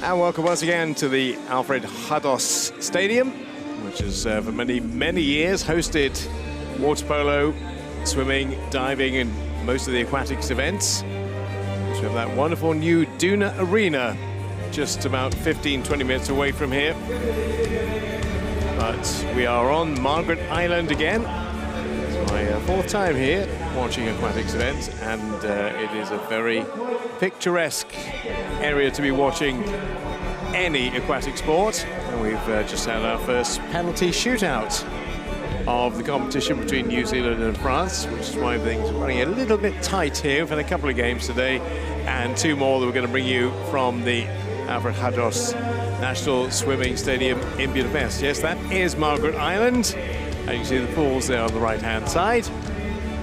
And welcome once again to the Alfred Hados Stadium, which has for many, many years hosted water polo, swimming, diving, and most of the aquatics events. We have that wonderful new Duna Arena just about 15-20 minutes away from here. But we are on Margaret Island again. It's my fourth time here watching aquatics events, and it is a very picturesque area to be watching any aquatic sport. And we've just had our first penalty shootout of the competition between New Zealand and France, which is why things are running a little bit tight here. We've had a couple of games today and two more that we're going to bring you from the Alfred Hados National Swimming Stadium in Budapest. Yes, that is Margaret Island, and you can see the pools there on the right-hand side.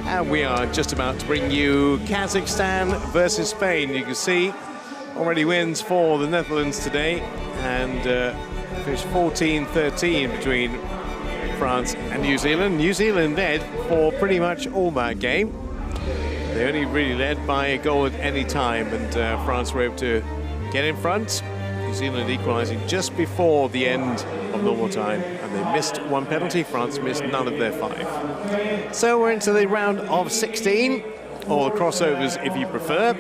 And we are just about to bring you Kazakhstan versus Spain. You can see already wins for the Netherlands today, and finished 14-13 between France and New Zealand. New Zealand led for pretty much all that game. They only really led by a goal at any time, and France were able to get in front. New Zealand equalising just before the end of normal time, and they missed one penalty. France missed none of their 5. So we're into the round of 16, or the crossovers if you prefer,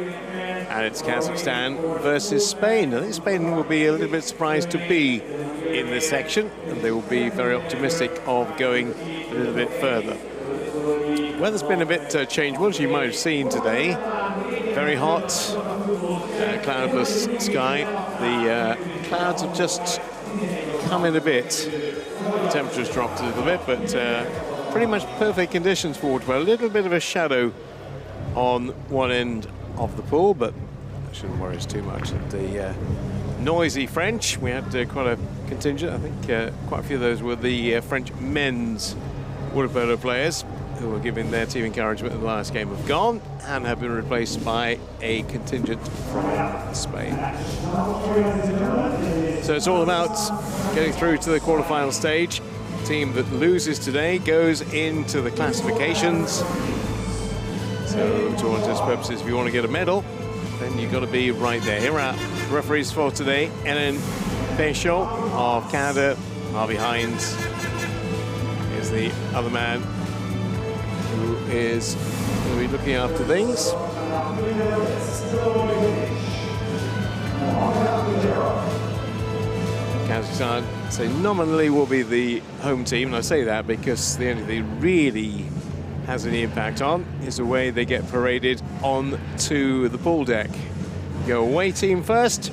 and it's Kazakhstan versus Spain. I think Spain will be a little bit surprised to be in this section, and they will be very optimistic of going a little bit further. Weather's been a bit changeable, as you might have seen today. Very hot, cloudless sky. The clouds have just come in a bit. The temperature's dropped a little bit, but pretty much perfect conditions for water polo. A little bit of a shadow on one end of the pool, but that shouldn't worry us too much. And the noisy French, we had quite a contingent. I think quite a few of those were the French men's water polo players who were giving their team encouragement in the last game, have gone and have been replaced by a contingent from Spain. So it's all about getting through to the quarterfinal stage. The team that loses today goes into the classifications. So to all intents and purposes, if you want to get a medal, then you've got to be right there. Here are referees for today: Ellen Péchot of Canada. Harvey Hines is the other man who is going to be looking after things. Kazakhstan, so nominally will be the home team, and I say that because the only thing really has any impact on is the way they get paraded on to the pool deck. Go away team first,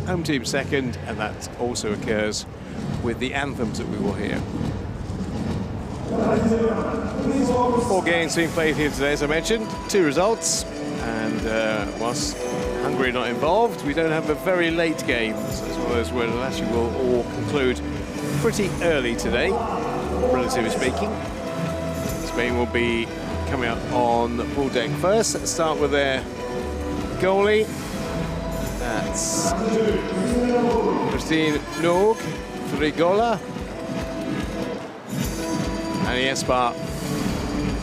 home team second, and that also occurs with the anthems that we will hear. 4 games being played here today, as I mentioned, 2 results, and whilst Hungary not involved, we don't have a very late game. So it's one of those where it actually will all conclude pretty early today, relatively speaking. Spain will be coming out on the pool deck first. Let's start with their goalie. That's Christine Nog, Frigola, and ESP.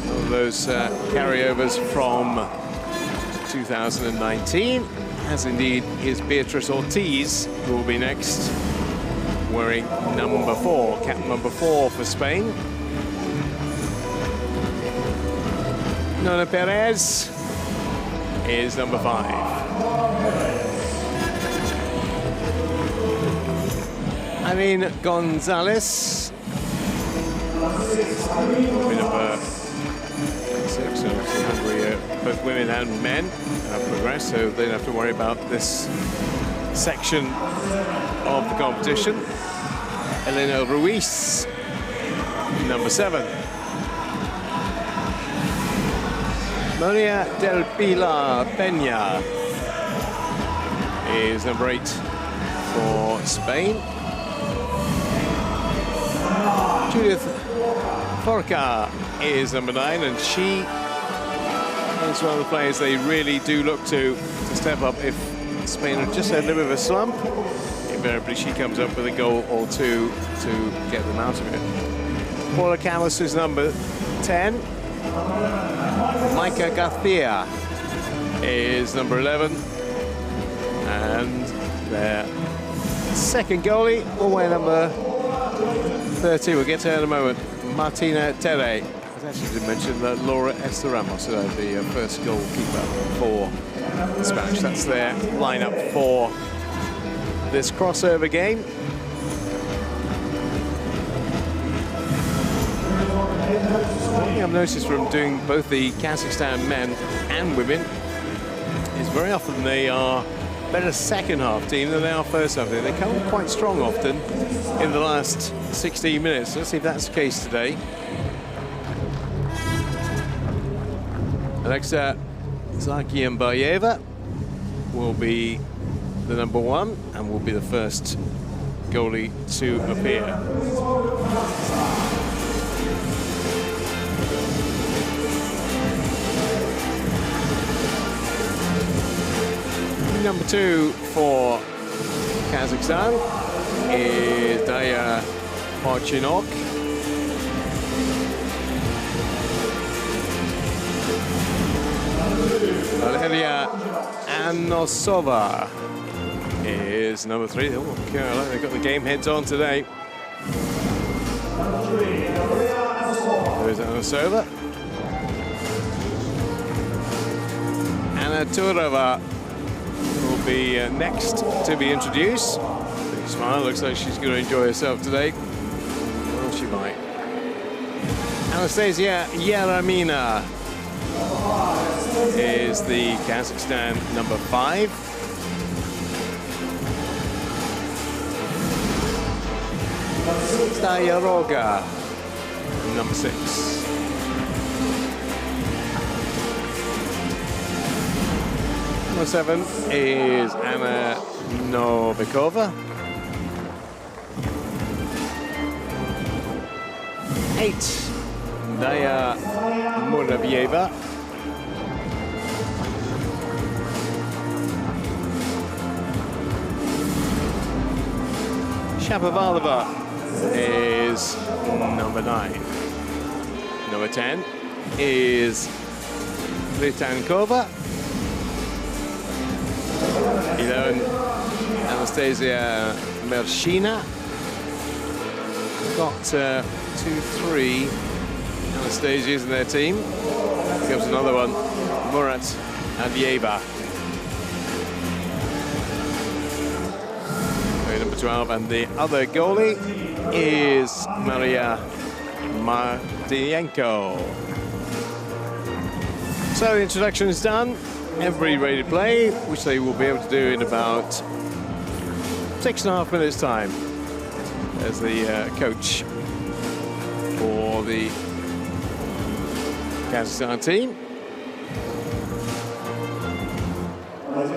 One of those carryovers from 2019, as indeed is Beatrice Ortiz, who will be next, wearing number 4, cap number 4 for Spain. Nona Perez is number 5. Aline Gonzalez, number 6. So Hungary, both women and men have progressed, so they don't have to worry about this section of the competition. Elena Ruiz, number 7. Maria del Pilar Peña is number 8 for Spain. Judith Forca is number 9, and she is one of the players they really do look to step up if Spain have just had a little bit of a slump. Invariably, she comes up with a goal or 2 to get them out of it. Paula Callas is number 10. Micah Garcia is number 11, and their second goalie, away number 30. We'll get to her in a moment. Martina Tere. I actually did mention that Laura Esteramos, the first goalkeeper for the Spanish. That's their lineup for this crossover game. One thing I've noticed from doing both the Kazakhstan men and women is very often they are better second half team than they are first half team. They come quite strong often in the last 16 minutes. Let's see if that's the case today. Alexa Zakiembayeva will be the number 1 and will be the first goalie to appear. Number 2 for Kazakhstan is Daya Parchinok. Valeria Anosova is number 3. Oh, Caroline, they've got the game heads on today. There's Anosova. Anna Turova will be next to be introduced. Big smile, looks like she's going to enjoy herself today. Well, she might. Anastasia Yaramina is the Kazakhstan number 5. Stayaroga, number 6. Number 7 is Anna Novikova. 8, Daya Muravieva. Shapovalova is number 9. Number 10 is Litankova. 11, Anastasia Mershina. Got 2, 3 Anastasias in their team. Here comes another one, Murat Avieva. Number 12, and the other goalie is Maria Martienko. So the introduction is done. Everybody ready to play, which they will be able to do in about 6.5 minutes' time as the coach for the Kazakhstan team. And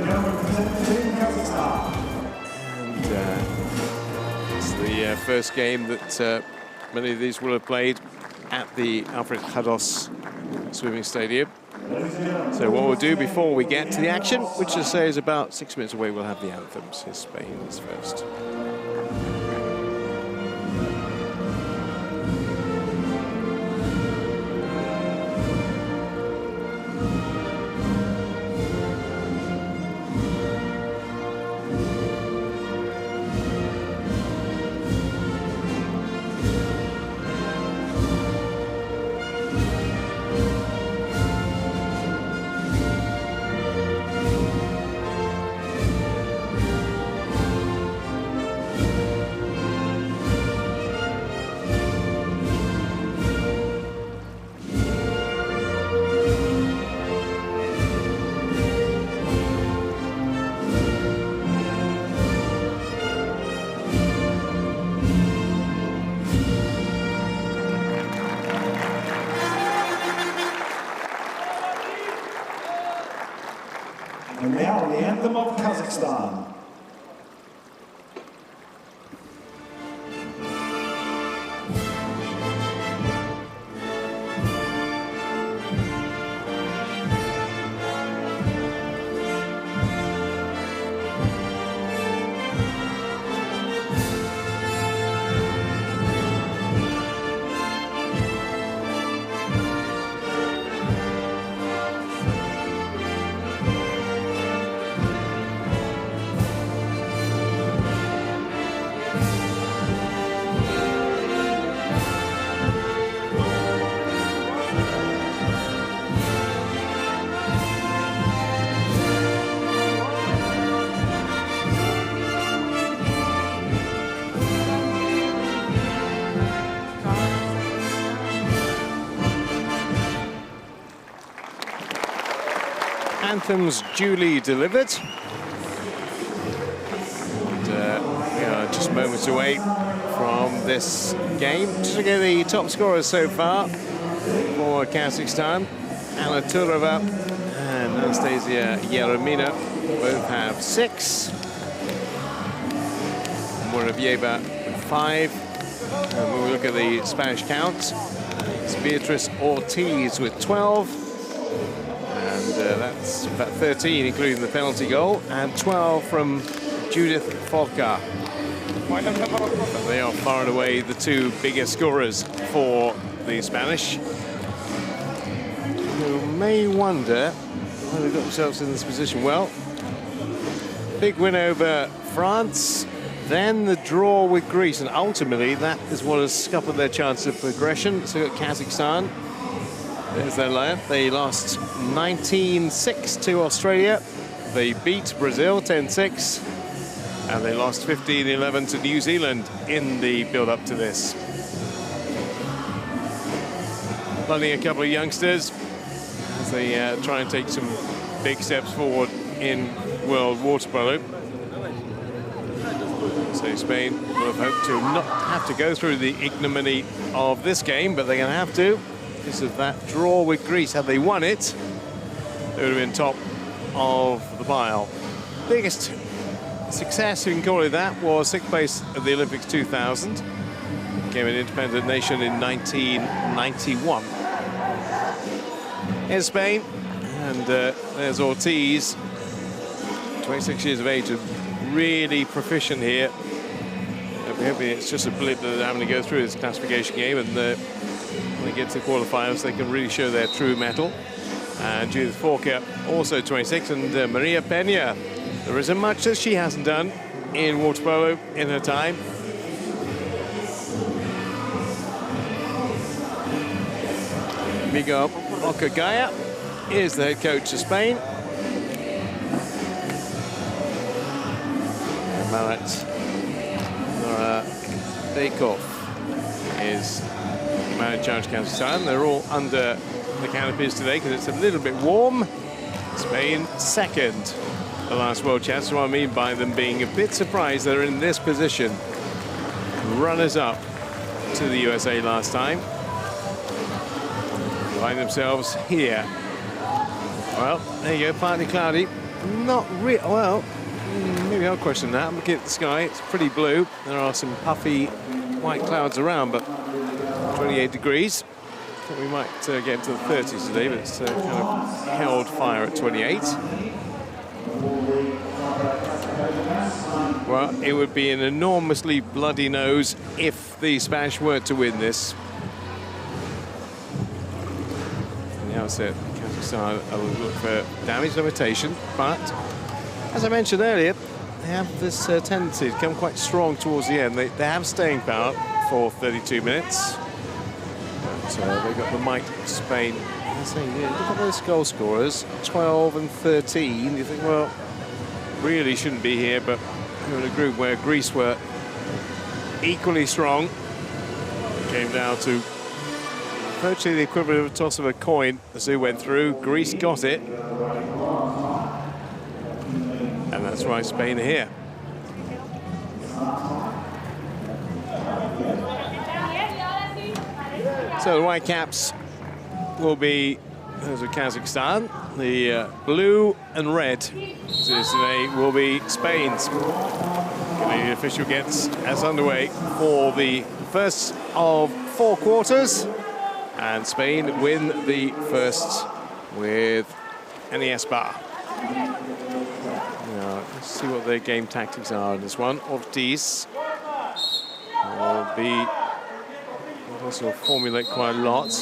it's the first game that many of these will have played at the Alfred Hados swimming stadium. So what we'll do before we get to the action, which I say is about 6 minutes away, we'll have the anthems. Here's Spain is first. And now the anthem of Kazakhstan. anthems duly delivered. And we are just moments away from this game. Just look at the top scorers so far for Kazakhstan. Anna Turova and Anastasia Yeremina both have 6. Muravieva with 5. And when we look at the Spanish count, it's Beatriz Ortiz with 12. And that's about 13, including the penalty goal, and 12 from Judith Folka. But they are far and away the 2 biggest scorers for the Spanish. You may wonder why they got themselves in this position. Well, big win over France, then the draw with Greece, and ultimately that is what has scuppered their chance of progression. So got Kazakhstan. There's their lineup. They lost 19-6 to Australia. They beat Brazil 10-6. And they lost 15-11 to New Zealand in the build-up to this. Planning a couple of youngsters as they try and take some big steps forward in world water polo. So Spain will have hoped to not have to go through the ignominy of this game, but they're going to have to because of that draw with Greece. Had they won it, they would have been top of the pile. Biggest success, you can call it that, was 6th place at the Olympics 2000. Became an independent nation in 1991. Here's Spain, and there's Ortiz, 26 years of age, and really proficient here. Hoping it's just a blip that they're having to go through this classification game, and when they get to the quarterfinals, they can really show their true mettle. And Judith Forker, also 26, and Maria Pena. There isn't much that she hasn't done in water polo in her time. Miguel Okagaya is the head coach of Spain. And Marat Beikov is manager challenge Kazakhstan. They're all under the canopies today because it's a little bit warm. Spain second. The last World Champs. What I mean by them being a bit surprised they're in this position. Runners-up to the USA last time. Find themselves here. Well, there you go, partly cloudy. Not real, well, maybe I'll question that. I'm looking at the sky, it's pretty blue. There are some puffy white clouds around, but 28 degrees. I think we might get into the 30s today, but it's kind of held fire at 28. Well, it would be an enormously bloody nose if the Spanish were to win this. From the outset, Kazakhstan will look for damage limitation, but as I mentioned earlier, they have this tendency to come quite strong towards the end. They have staying power for 32 minutes. But they've got the might of Spain. Look at those goal scorers, 12 and 13. You think, well, really shouldn't be here, but you're in a group where Greece were equally strong. It came down to virtually the equivalent of a toss of a coin as they went through. Greece got it. And that's why Spain are here. So the Whitecaps will be those of Kazakhstan. The blue and red, as it is today, will be Spain's. The official gets us underway for the first of 4 quarters. And Spain win the first with an ESP. Let's see what their game tactics are in this one. Ortiz will be also formulate quite a lot.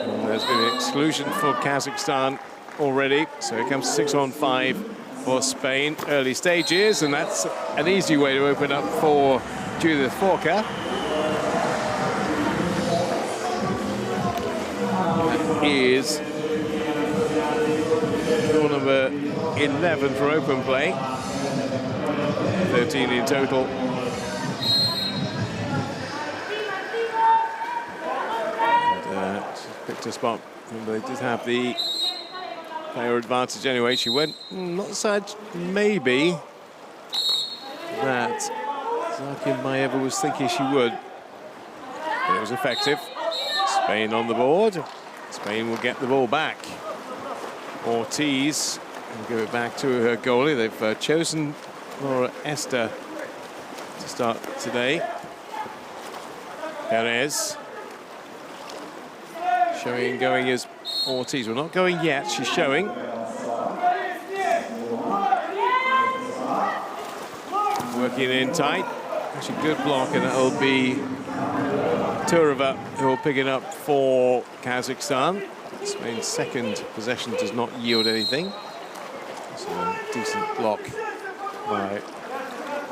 And there's been an exclusion for Kazakhstan already. So here comes 6-on-5 for Spain, early stages, and that's an easy way to open up for Judith Forker. That is goal number 11 for open play. 13 in total. And, picked a spot. And they did have the player advantage anyway. She went not the side maybe that Zakimaeva was thinking she would. But it was effective. Spain on the board. Spain will get the ball back. Ortiz will give it back to her goalie. They've chosen Laura Esther to start today. Perez. Showing and going is Ortiz. Well, not going yet. She's showing. Working in tight. Actually, good block, and that'll be Turova who will pick it up for Kazakhstan. Spain's second possession does not yield anything. So a decent block by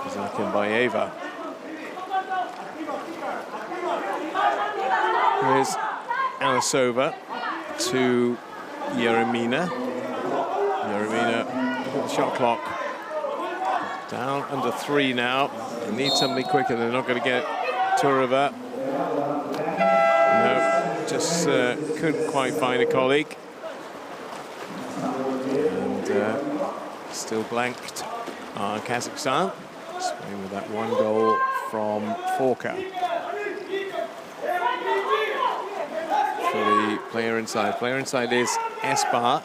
Zakimaeva. Here's Alisova to Yeremina. Yeremina, the shot clock down under 3 now. They need something quicker. They're not going to get Turova. No, just couldn't quite find a colleague. And still blanked Kazakhstan. Spain with that 1 goal from Forka. For the player inside. Player inside is Espar.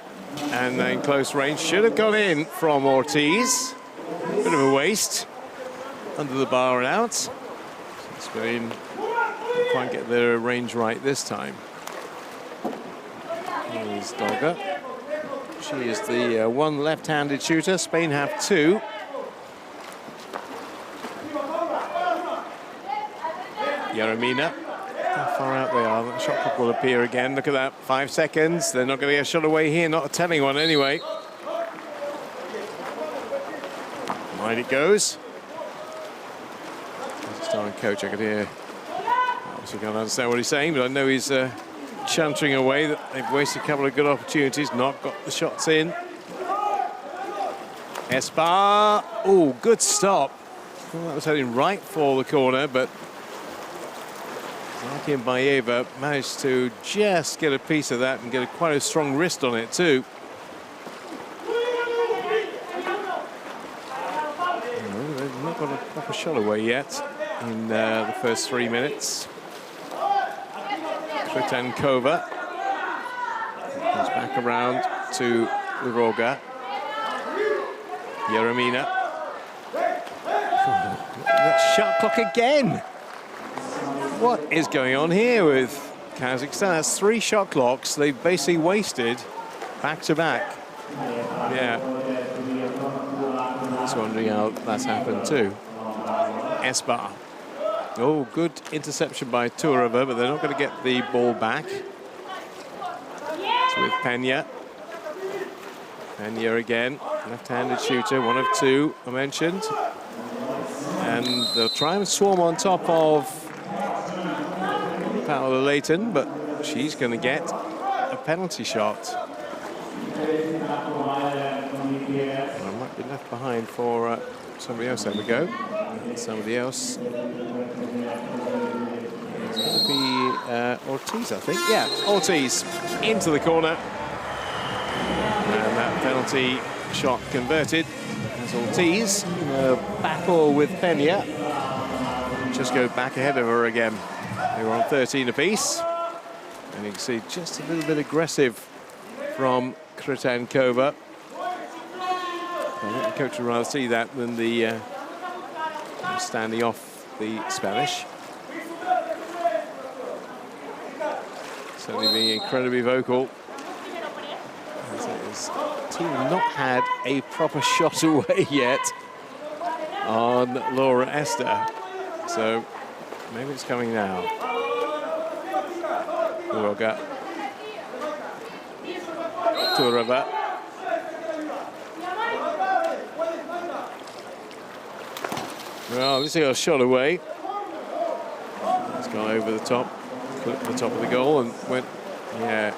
And in close range, should have gone in from Ortiz. Bit of a waste. Under the bar and out. Spain didn't quite get their range right this time. Here's Dolga. She is the one left-handed shooter. Spain have 2. Yeremina. How far out they are. The shot clock will appear again. Look at that. 5 seconds. They're not going to get a shot away here. Not a telling one anyway. Wide it goes. Starring coach, I could hear. Obviously can't understand what he's saying, but I know he's chuntering away. That they've wasted a couple of good opportunities. Not got the shots in. Espar. Oh, good stop. Well, that was heading right for the corner, but Zakimaeva managed to just get a piece of that and get quite a strong wrist on it too. They've not got a proper shot away yet in the first 3 minutes. Tretankova comes back around to Liroga. Yeremina. That shot clock again. What is going on here with Kazakhstan? That's 3 shot clocks they've basically wasted back to back. Yeah. I was wondering how that's happened too. Espar. Oh, good interception by Turova, but they're not going to get the ball back. It's with Pena. Pena again, left-handed shooter, 1 of 2 I mentioned. And they'll try and swarm on top of Paola Leighton, but she's going to get a penalty shot. I might be left behind for somebody else. There we go. Somebody else. It's going to be Ortiz, I think. Yeah, Ortiz into the corner. And that penalty shot converted as Ortiz in a battle with Pena. Just go back ahead of her again. They were on 13 apiece. And you can see just a little bit aggressive from Tretankova. I think the coach would rather see that than the standing off the Spanish. Certainly being incredibly vocal. As his team have not had a proper shot away yet on Laura Esther. So maybe it's coming now. Uroga. Turova. Well, this is a shot away. It's gone over the top, clipped the top of the goal and went, yeah,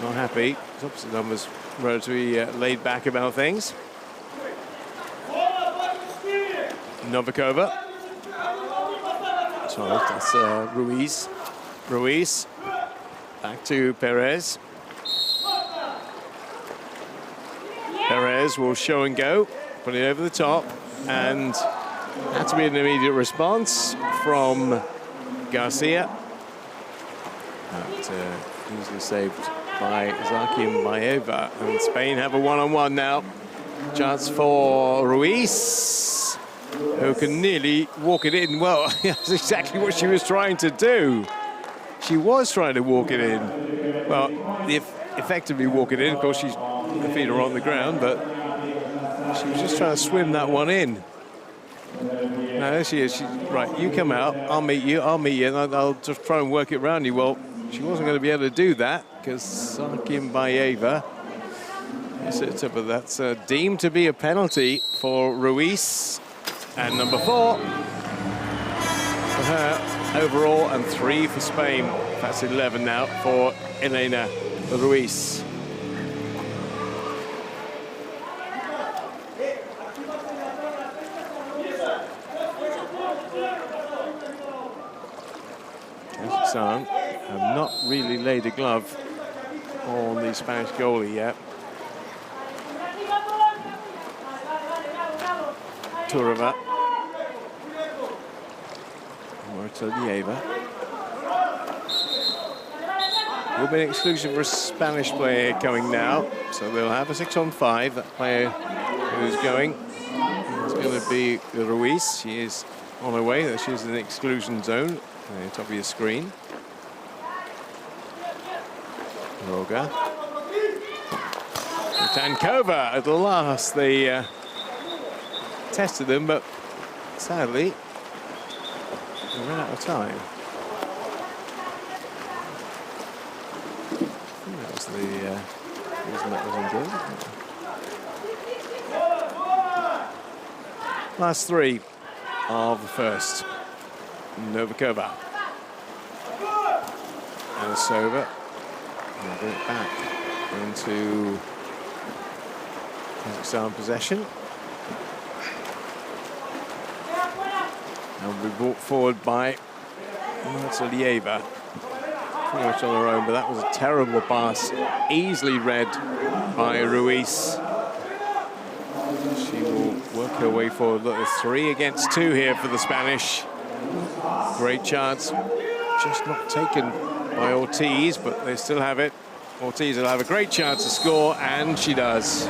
not happy. His opposite numbers relatively laid back about things. Novikova. Sorry, that's Ruiz. Ruiz. Back to Perez. Perez will show and go, put it over the top, and had to be an immediate response from Garcia. But easily saved by Zaki and Maeva. And Spain have a one-on-one now. Chance for Ruiz, who can nearly walk it in. Well, that's exactly what she was trying to do. She was trying to walk it in. Well, effectively walk it in. Of course, her feet are on the ground, but she was just trying to swim that one in. Now, there she is. She's, right, you come out, I'll meet you, and I'll just try and work it around you. Well, she wasn't going to be able to do that because Sarkin Baeva sits up, but that's deemed to be a penalty for Ruiz. And number 4 for her overall, and 3 for Spain. That's 11 now for Elena Ruiz. Kazakhstan have not really laid a glove on the Spanish goalie yet. Turova. Mortalieva. Will be an exclusion for a Spanish player coming now, so they'll have a 6-on-5. That player who's going is going to be Ruiz. She is on her way. She's in the exclusion zone at the top of your screen. Roga. Tankova at the last. They tested them, but sadly they ran out of time. That was the reason that wasn't good. Last 3 of the first. Novakova. And Sova. And bring it back into Kazakhstan possession. And we brought forward by Martalieva. Pretty much on her own, but that was a terrible pass. Easily read by Ruiz. She will work her way forward. Look, there's 3 against 2 here for the Spanish. Great chance. Just not taken by Ortiz, but they still have it. Ortiz will have a great chance to score, and she does.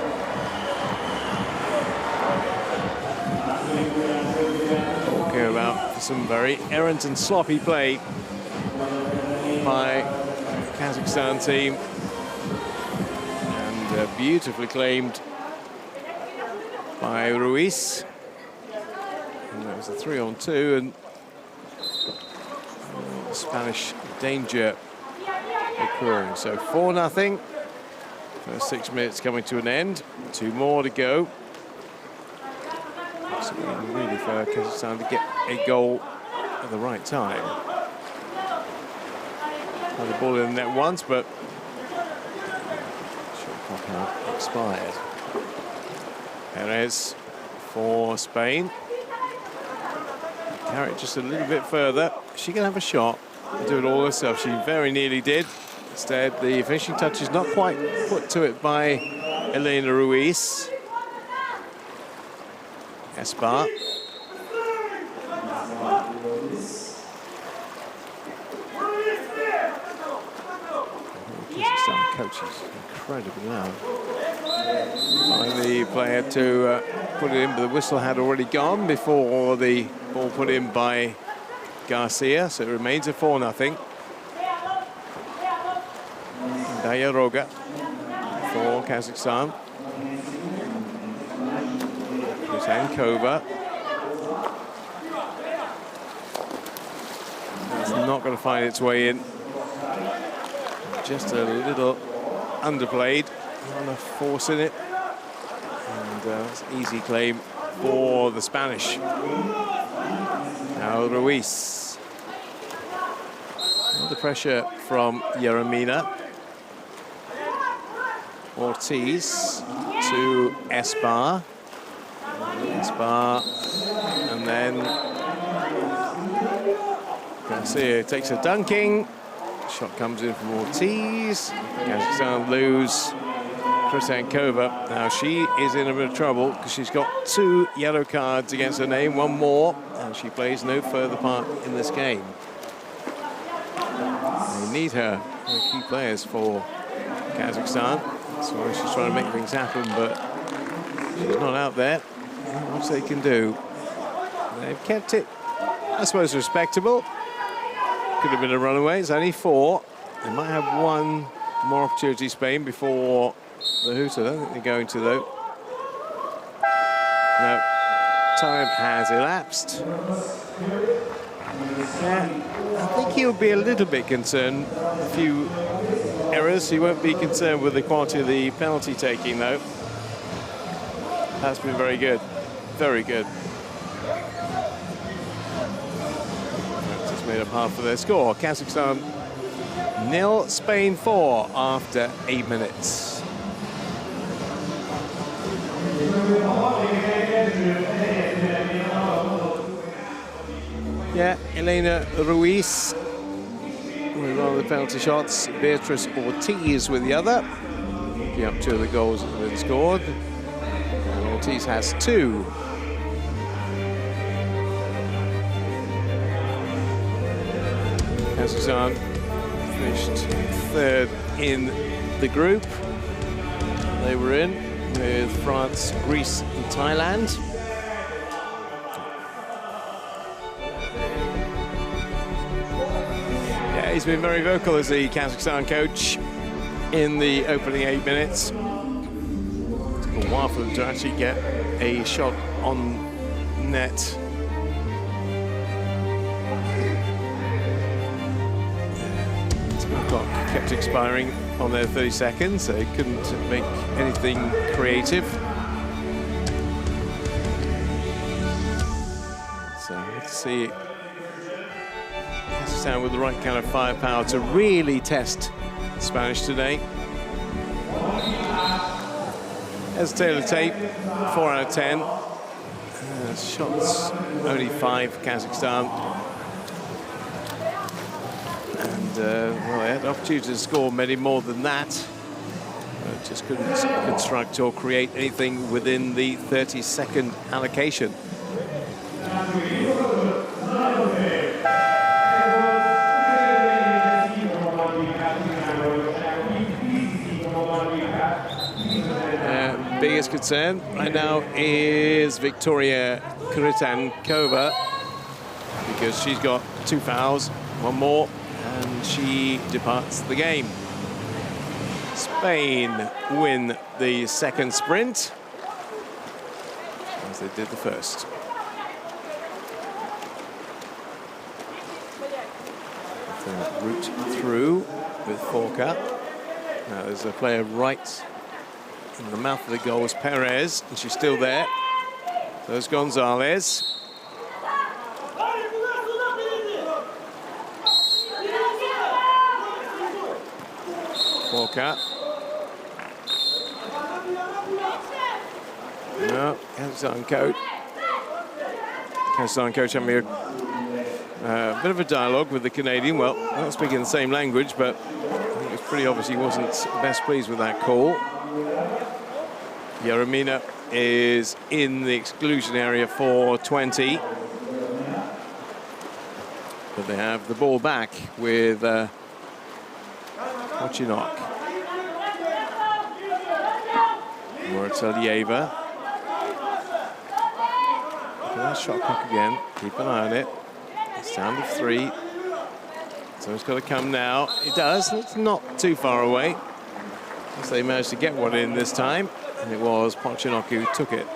Talking about some very errant and sloppy play by the Kazakhstan team, and beautifully claimed by Ruiz. And that was a 3-on-2, and Spanish danger occurring. So 4-0. First 6 minutes coming to an end. 2 more to go. So really for Kazakhstan to get a goal at the right time. Had the ball in the net once, but shot clock had expired. Perez for Spain. Carry it just a little bit further. She can have a shot and do it all herself. She very nearly did. Instead, the finishing touch is not quite put to it by Elena Ruiz. Espar. Kazakhstan coach is incredibly loud. Finally, the player to put it in, but the whistle had already gone before the ball put in by Garcia, so it remains a 4-0. Daya Roga for Kazakhstan. Tankova. It's not going to find its way in. Just a little underplayed. Not enough force in it. And it's an easy claim for the Spanish. Now Ruiz. Under pressure from Yeremina. Ortiz to Espar. Espar, and then Garcia takes a dunking. Shot comes in from Ortiz. Kazakhstan lose Krisankova. Now she is in a bit of trouble because she's got 2 yellow cards against her name, 1 more, and she plays no further part in this game. They need her, they're key players for Kazakhstan. That's why she's trying to make things happen, but she's not out there. Not much they can do. They've kept it, I suppose, respectable. Could have been a runaway. It's only 4. They might have 1 more opportunity, Spain, before the hooter. I don't think they're going to, though. No, time has elapsed. Yeah, I think he'll be a little bit concerned. A few errors. He won't be concerned with the quality of the penalty taking, though. That's been very good. Very good. That's just made up half of their score. Kazakhstan 0, Spain 4 after 8 minutes. Yeah, Elena Ruiz with one of the penalty shots. Beatrice Ortiz with the other. Picking up 2 of the goals that have been scored. And Ortiz has 2. Kazakhstan finished 3rd in the group they were in, with France, Greece and Thailand. Yeah, he's been very vocal as the Kazakhstan coach in the opening 8 minutes. It took a while for them to actually get a shot on net. Clock kept expiring on their 30 seconds. They couldn't make anything creative. So let's see. Kazakhstan with the right kind of firepower to really test Spanish today. As Taylor Tape, 4 out of 10. Shots only 5 Kazakhstan. Well, they had the opportunity to score many more than that. Just couldn't construct or create anything within the 30-second allocation. Biggest concern right now is Victoria Krisankova, because she's got 2 fouls, 1 more, and she departs the game. Spain win the second sprint, as they did the first. The route through with Forka. Now there's a player right in the mouth of the goal, was Perez, and she's still there. There's Gonzalez. Forka. No, Kazakhstan coach having a bit of a dialogue with the Canadian. Well, not speaking the same language, but I think it's pretty obvious he wasn't best pleased with that call. Yaremina is in the exclusion area for 20. But they have the ball back with Kochinok. Moritalieva. Look at that shot clock again. Keep an eye on it. It's down to 3. So it's got to come now. It does. It's not too far away. So they managed to get one in this time. And it was Kochinok who took it.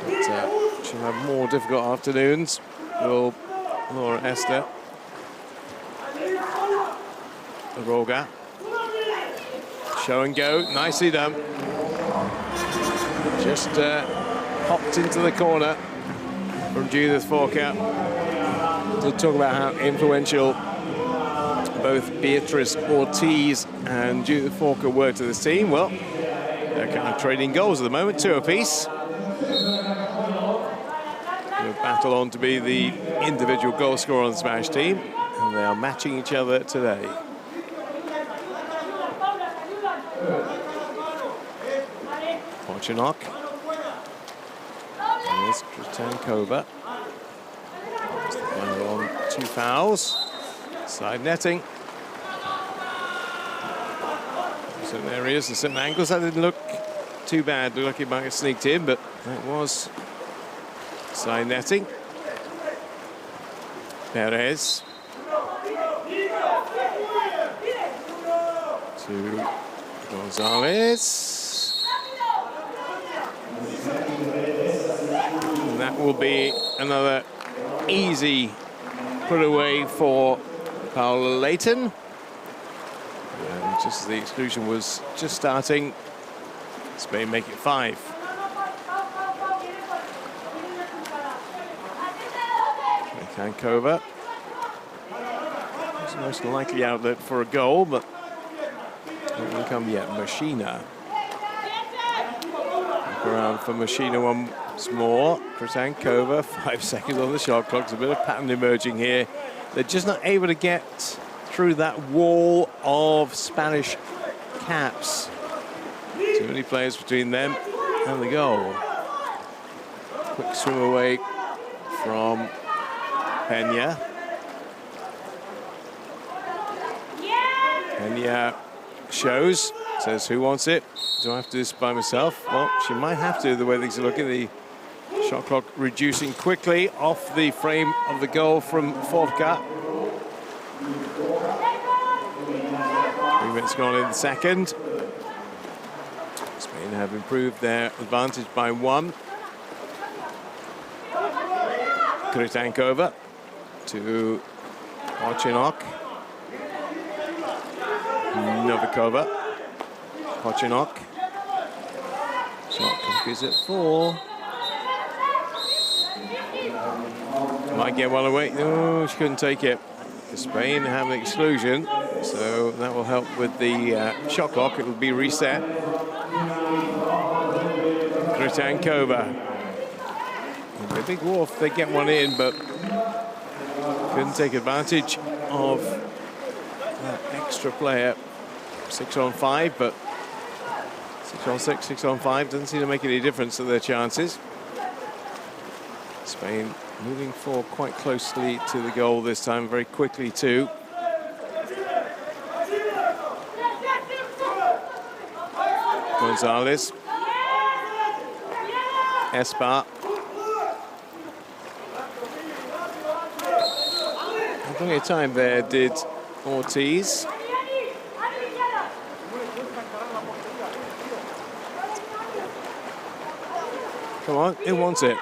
But she'll have more difficult afternoons. Will Laura Esther. Roga. Show and go. Nicely done. Just hopped into the corner from Judith Forka. To talk about how influential both Beatrice Ortiz and Judith Forka were to this team. Well, they're kind of trading goals at the moment, 2 apiece. They'll battle on to be the individual goal scorer on the Spanish team, and they are matching each other today. Kochanok. There's Kritankova. That's the final on 2 fouls. Side netting. Certain areas and certain angles that didn't look too bad. Looked like it might have sneaked in, but that was side netting. Perez. To Gonzalez. And that will be another easy put away for Paolo Leighton. And just as the exclusion was just starting, Spain make it 5. Kankova. It's the most likely outlet for a goal, but it won't come yet. Machina. Look around for Machina once more. Kritankova, 5 seconds on the shot clock. There's a bit of pattern emerging here. They're just not able to get through that wall of Spanish caps. Too many players between them and the goal. Quick swim away from Pena. Pena shows, says, who wants it? Do I have to do this by myself? Well, she might have to, the way things are looking. The shot clock reducing quickly off the frame of the goal from Forca. 3 minutes gone in the second. Spain have improved their advantage by 1. Kritankova to Kochanok. Novikova. Kochanok. Shot clock is at 4. Might get one away. No, she couldn't take it. Spain have an exclusion, so that will help with the shot clock. It will be reset. Kritankova. A big war if they get one in, but couldn't take advantage of that extra player. 6 on 5, but 6 on 6, 6 on 5 doesn't seem to make any difference to their chances. Spain moving forward quite closely to the goal this time, very quickly too. Gonzalez. Espa. Plenty of time there did Ortiz. Come on, who wants it?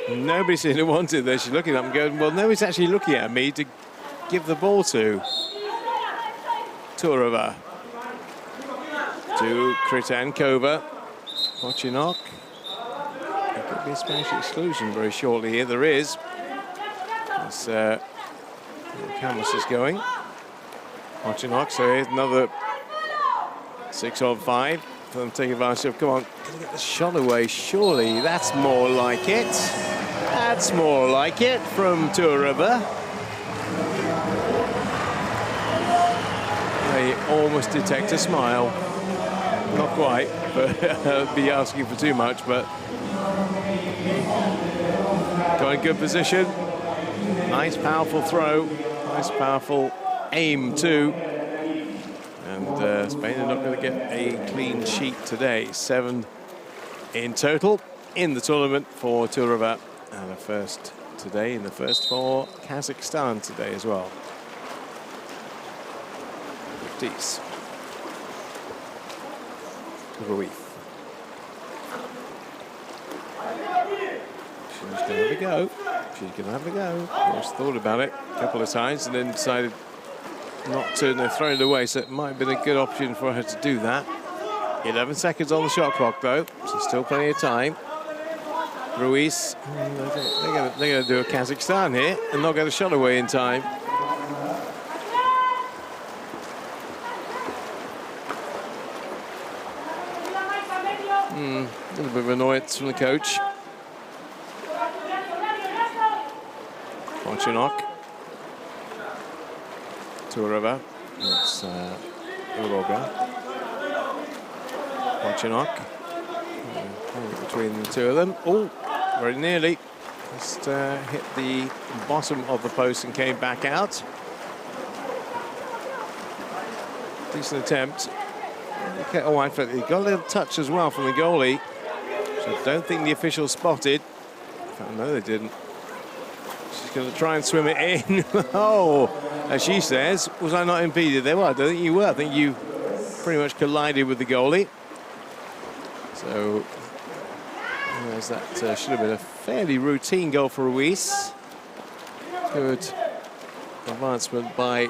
Nobody seemed to want it there. She's looking up and going, well, nobody's actually looking at me to give the ball to. Turova. To Kritankova. Kochanok. There could be a Spanish exclusion very shortly here. There is. As Camus is going. Kochanok, so here's another 6 on 5 for them to take advantage of. Come on, gonna get the shot away, surely. That's more like it. That's more like it from Turova. They almost detect a smile. Not quite, but I'd be asking for too much, but got in good position. Nice, powerful throw. Nice, powerful aim, too. And Spain are not going to get a clean sheet today. 7 in total in the tournament for Turova. And a first today, and the first for Kazakhstan today as well. 50s. Ruiz. She's going to have a go. She's going to have a go. Just thought about it a couple of times and then decided not to throw it away, so it might have been a good option for her to do that. 11 seconds on the shot clock, though, so still plenty of time. Ruiz, they're going to do a Kazakhstan here and not get a shot away in time. A little bit of annoyance from the coach. Kochanok. Turova. That's Uroga. Kochanok. between the two of them. Oh, very nearly. Just hit the bottom of the post and came back out. Decent attempt. Okay, oh, in fact, he got a little touch as well from the goalie, which I don't think the officials spotted. In fact, no, they didn't. She's going to try and swim it in. Oh, as she says, was I not impeded there? Well, I don't think you were. I think you pretty much collided with the goalie. So there's that. Should have been a fairly routine goal for Ruiz. Good advancement by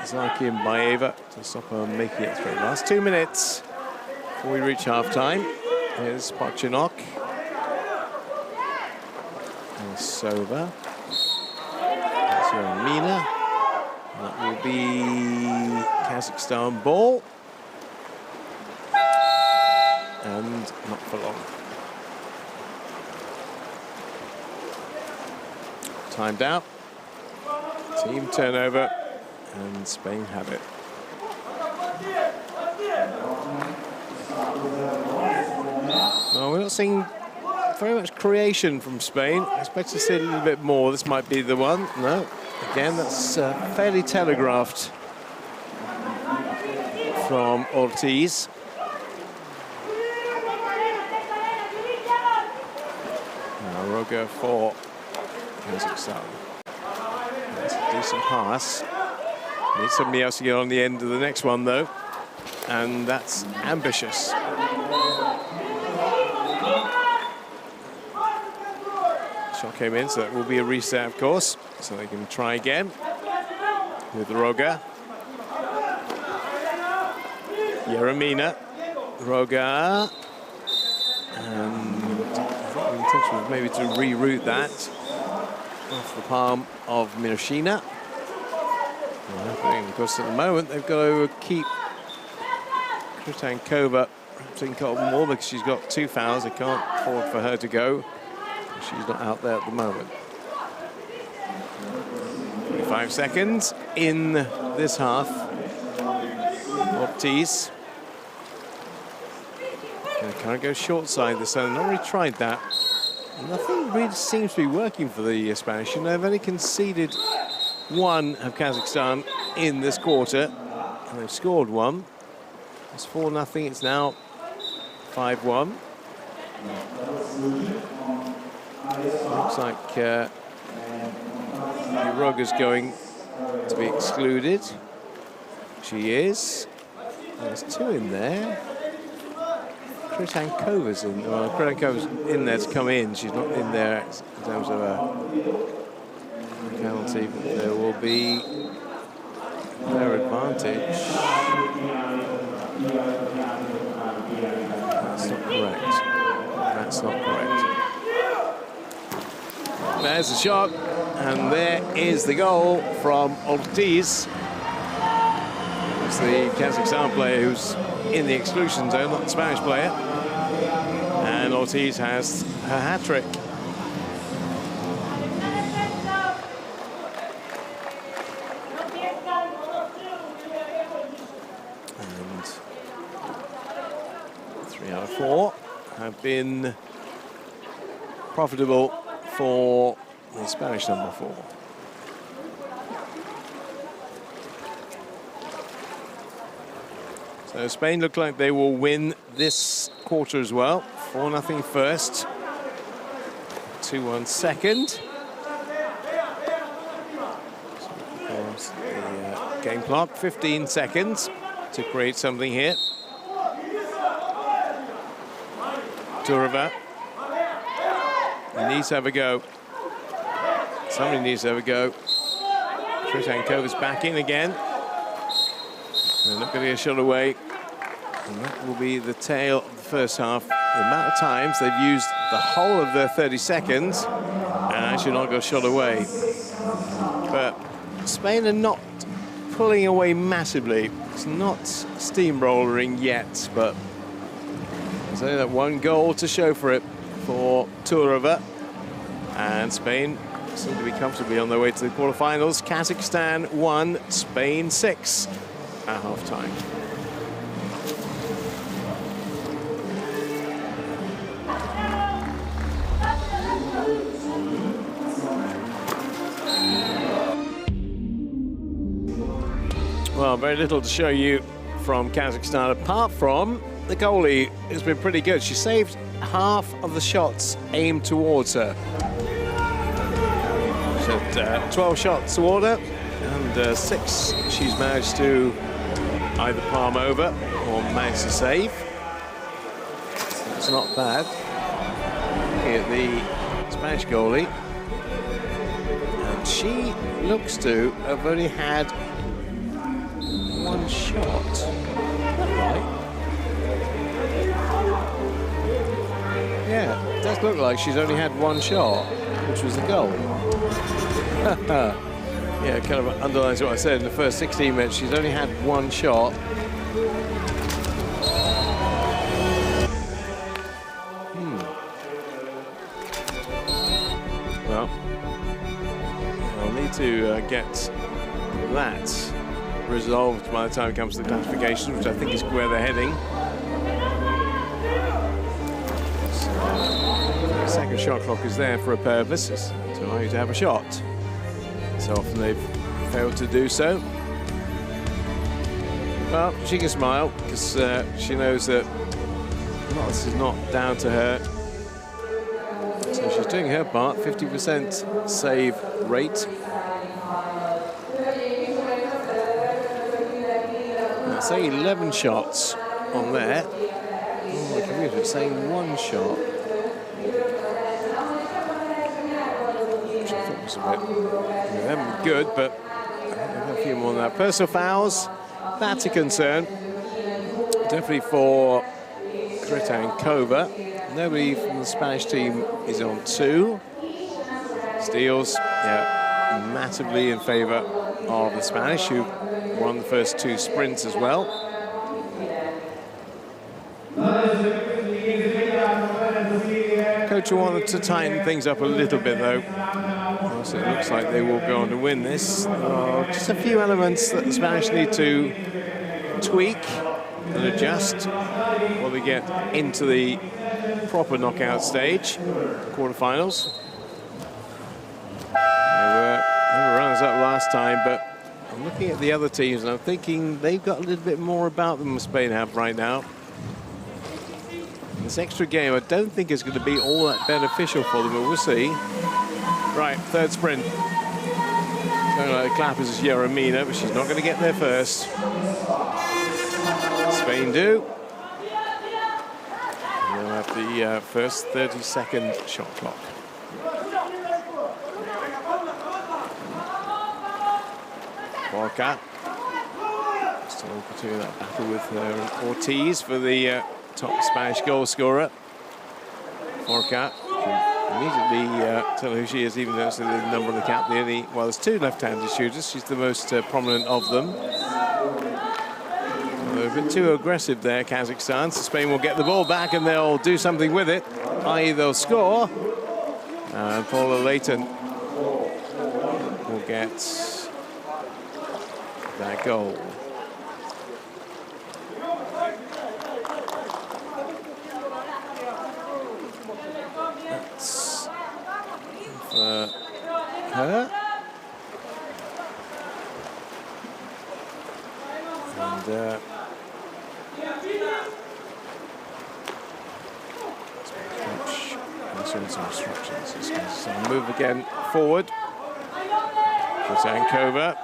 Zaki and Baeva to stop her making it through. Last 2 minutes before we reach half-time. Here's Pochinok. And Sova. That's Mina. That will be Kazakhstan ball. And not for long. Timed out. Team turnover. And Spain have it. Well, we're not seeing very much creation from Spain. I expect to see a little bit more. This might be the one. No. Again, that's fairly telegraphed from Ortiz. Now Roga for Kazakhstan. That's a decent pass. Need somebody else to get on the end of the next one, though. And that's ambitious. Shot came in, so that will be a reset, of course. So they can try again with Roga. Yeremina. Roga. And I think the intention was maybe to reroute that off the palm of Mirshina. Of course, at the moment, they've got to keep Kritankova in Colton more because she's got 2 fouls. They can't afford for her to go. She's not out there at the moment. 25 seconds in this half. Ortiz. They can't go short side this time. They've already tried that. Nothing really seems to be working for the Spanish. And they've only conceded 1 of Kazakhstan in this quarter. And they've scored 1. It's 4-0. It's now 5-1. Looks like Uroga's going to be excluded. She is. There's 2 in there. Kritankova's in. Well, Kritankova's in there to come in. She's not in there in terms of a penalty. But there will be their advantage. That's not correct. That's not correct. There's the shot, and there is the goal from Ortiz. It's the Kazakhstan player who's in the exclusion zone, not the Spanish player. And Ortiz has her hat-trick. And 3 out of 4 have been profitable for the Spanish number 4. So Spain look like they will win this quarter as well. 4-0 first, 2-1 second. So the game clock, 15 seconds to create something here. Turova. He needs to have a go. Somebody needs to have a go. Kritankova's back in again. They're not going to get a shot away. And that will be the tail of the first half. The amount of times they've used the whole of their 30 seconds and actually not got a shot away. But Spain are not pulling away massively. It's not steamrollering yet, but there's only that 1 goal to show for it for Turova. And Spain seem to be comfortably on their way to the quarterfinals. Kazakhstan 1, Spain 6 at half-time. very little to show you from Kazakhstan, apart from the goalie has been pretty good. She saved half of the shots aimed towards her. She had 12 shots toward her, and 6 she's managed to either palm over or manage to save. It's not bad. Looking at the Spanish goalie, and she looks to have only had 1 shot. Is that right? Yeah, it does look like she's only had 1 shot, which was the goal. Yeah, it kind of underlines what I said in the first 16 minutes. She's only had 1 shot. Well, I'll need to get that resolved by the time it comes to the classification, which I think is where they're heading. So, the second shot clock is there for a purpose, it's to allow you to have a shot. So often they've failed to do so. Well, she can smile because she knows that this is not down to her. So she's doing her part, 50% save rate. I'd say 11 shots on there. Oh, my computer's saying 1 shot. Which I thought was a bit good, but I have a few more than that. Personal fouls, that's a concern. Definitely for Kritankova. Nobody from the Spanish team is on 2. Steals, yeah, massively in favour of the Spanish, who won the first 2 sprints as well. Coach wanted to tighten things up a little bit, though. So it looks like they will go on to win this. Just a few elements that the Spanish need to tweak and adjust while we get into the proper knockout stage, quarterfinals. They were runners-up last time, but I'm looking at the other teams and I'm thinking they've got a little bit more about them than Spain have right now. This extra game, I don't think is going to be all that beneficial for them, but we'll see. Right, third sprint. Something like the clappers is Jeremina, but she's not going to get there first. Spain do. And they'll have the first 30-second shot clock. Borca. Still continuing that battle with Ortiz for the top Spanish goal scorer. Borca immediately tell who she is, even though it's the number on the cap. Well, there's 2 left-handed shooters. She's the most prominent of them. They're a bit too aggressive there, Kazakhstan. So Spain will get the ball back and they'll do something with it. I.e. they'll score. And Polo Leighton will get that goal. That's for her. And some instructions. So move again forward. Kritankova.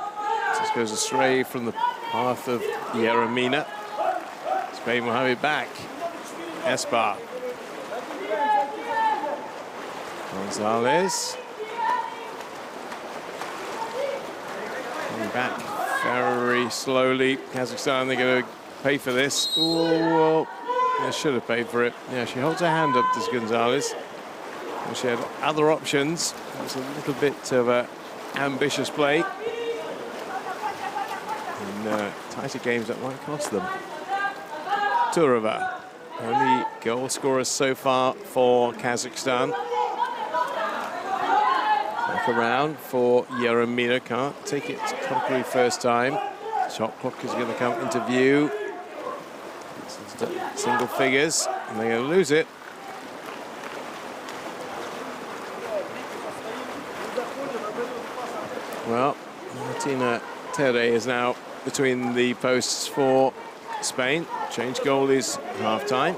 This goes astray from the path of Jeremina. Spain will have it back. Espa. Gonzalez. Coming back very slowly. Kazakhstan, they're going to pay for this. Oh, well, they should have paid for it. Yeah, she holds her hand up, does Gonzalez. And she had other options. It was a little bit of an ambitious play. In tighter games, that might cost them. Turova, only goal scorers so far for Kazakhstan. Back around for Jeremina, can't take it comfortably first time. Shot clock is going to come into view. Single figures, and they're going to lose it. Well, Martina Tere is now between the posts for Spain. Change goal is half-time.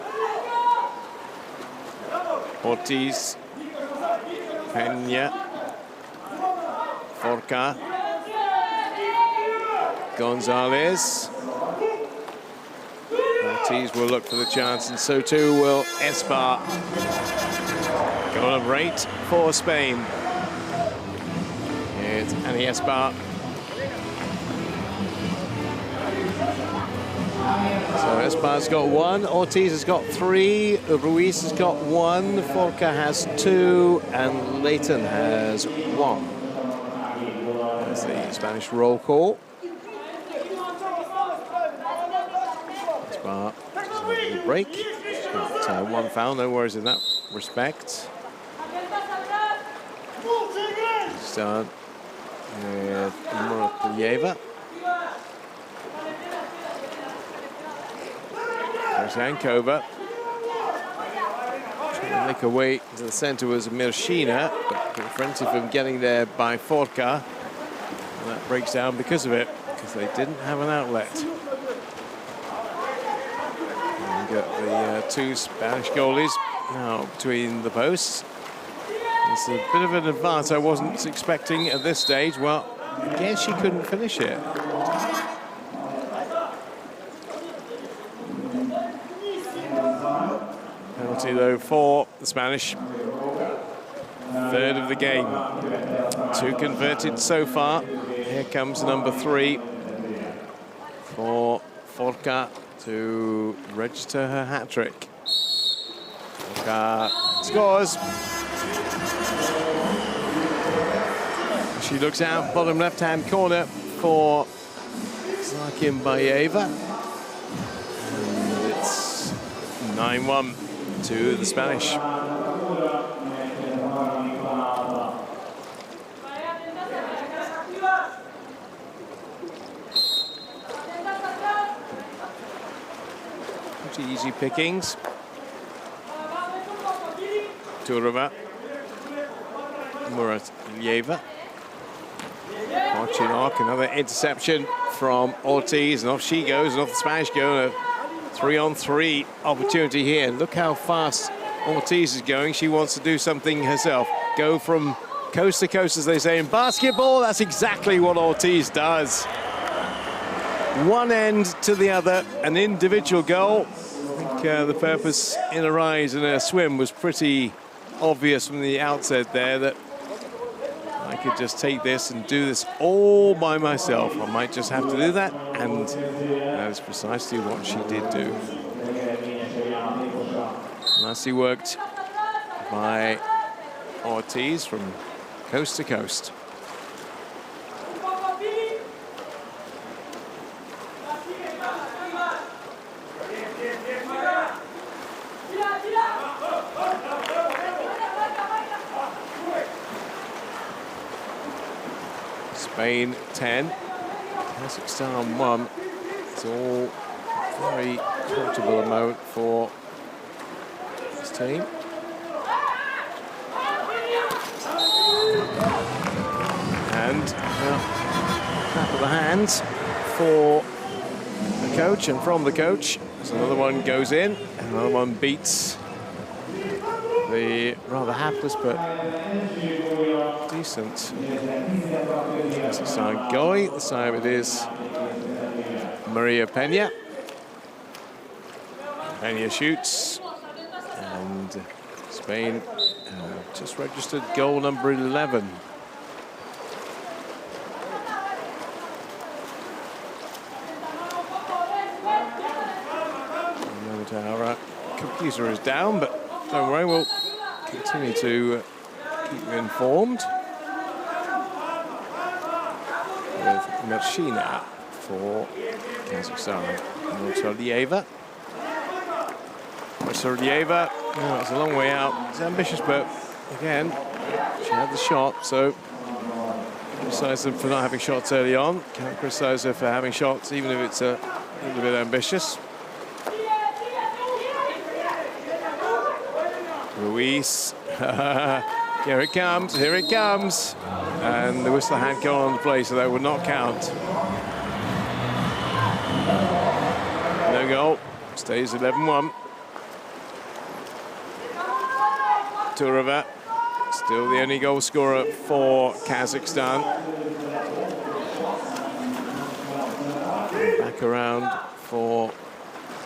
Ortiz, Peña, Forca, Gonzalez. Ortiz will look for the chance, and so too will Espa. Goal number 8 for Spain. Here's Annie Espa. So Espa's got 1, Ortiz has got 3, Ruiz has got 1, Forca has 2, and Leighton has 1. That's the Spanish roll call. Espa doesn't break. She's got 1 foul, no worries in that respect. Start with Muratovieva. Yankova. Trying to make her way to the centre was Mirshina, but prevented from getting there by Forca. And that breaks down because of it, because they didn't have an outlet. And we've got the 2 Spanish goalies now between the posts. It's a bit of an advance I wasn't expecting at this stage. Well, I guess she couldn't finish it. Penalty though for the Spanish. 3rd of the game. 2 converted so far. Here comes number 3 for Forca to register her hat-trick. Forca scores. She looks out, bottom left-hand corner for Zakim Bayeva. And it's 9-1 to the Spanish. Pretty easy pickings. Turova. Muratovieva. Watching arc, another interception from Ortiz, and off she goes, and off the Spanish go. A 3-on-3 opportunity here. Look how fast Ortiz is going. She wants to do something herself. Go from coast to coast, as they say in basketball. That's exactly what Ortiz does. One end to the other, an individual goal. I think the purpose in a rise and a swim was pretty obvious from the outset there, that I could just take this and do this all by myself. I might just have to do that, and that is precisely what she did do. Nicely worked by Ortiz from coast to coast. Spain 10, Kazakhstan 1. It's all very comfortable moment for this team. And clap of the hands for the coach, and from the coach. So another one goes in, and another one beats the rather hapless but decent Kazakhstan goalie. This time it is Maria Peña. Peña shoots, and Spain just registered goal number 11. Our computer is down, but don't worry, we'll continue to keep you informed. With Mirshina for Kazakhstan. Muratovieva. Muratovieva, oh, it's a long way out. It's ambitious, but again, she had the shot, so criticize them for not having shots early on. Can't criticize her for having shots, even if it's a little bit ambitious. Ruiz, here it comes, here it comes. And the whistle had gone on the play, so that would not count. No goal. Stays 11-1. Turova, still the only goal scorer for Kazakhstan. Back around for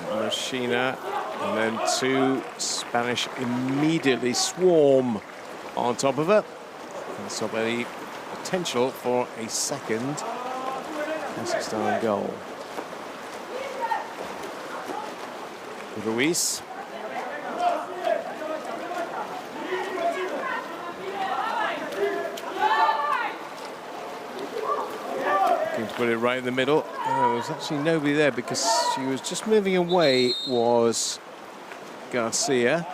Machina, and then two Spanish immediately swarm on top of her. And so any potential for a second Kazakhstan goal. Ruiz. Going to put it right in the middle. Oh, there was actually nobody there because she was just moving away, was Garcia.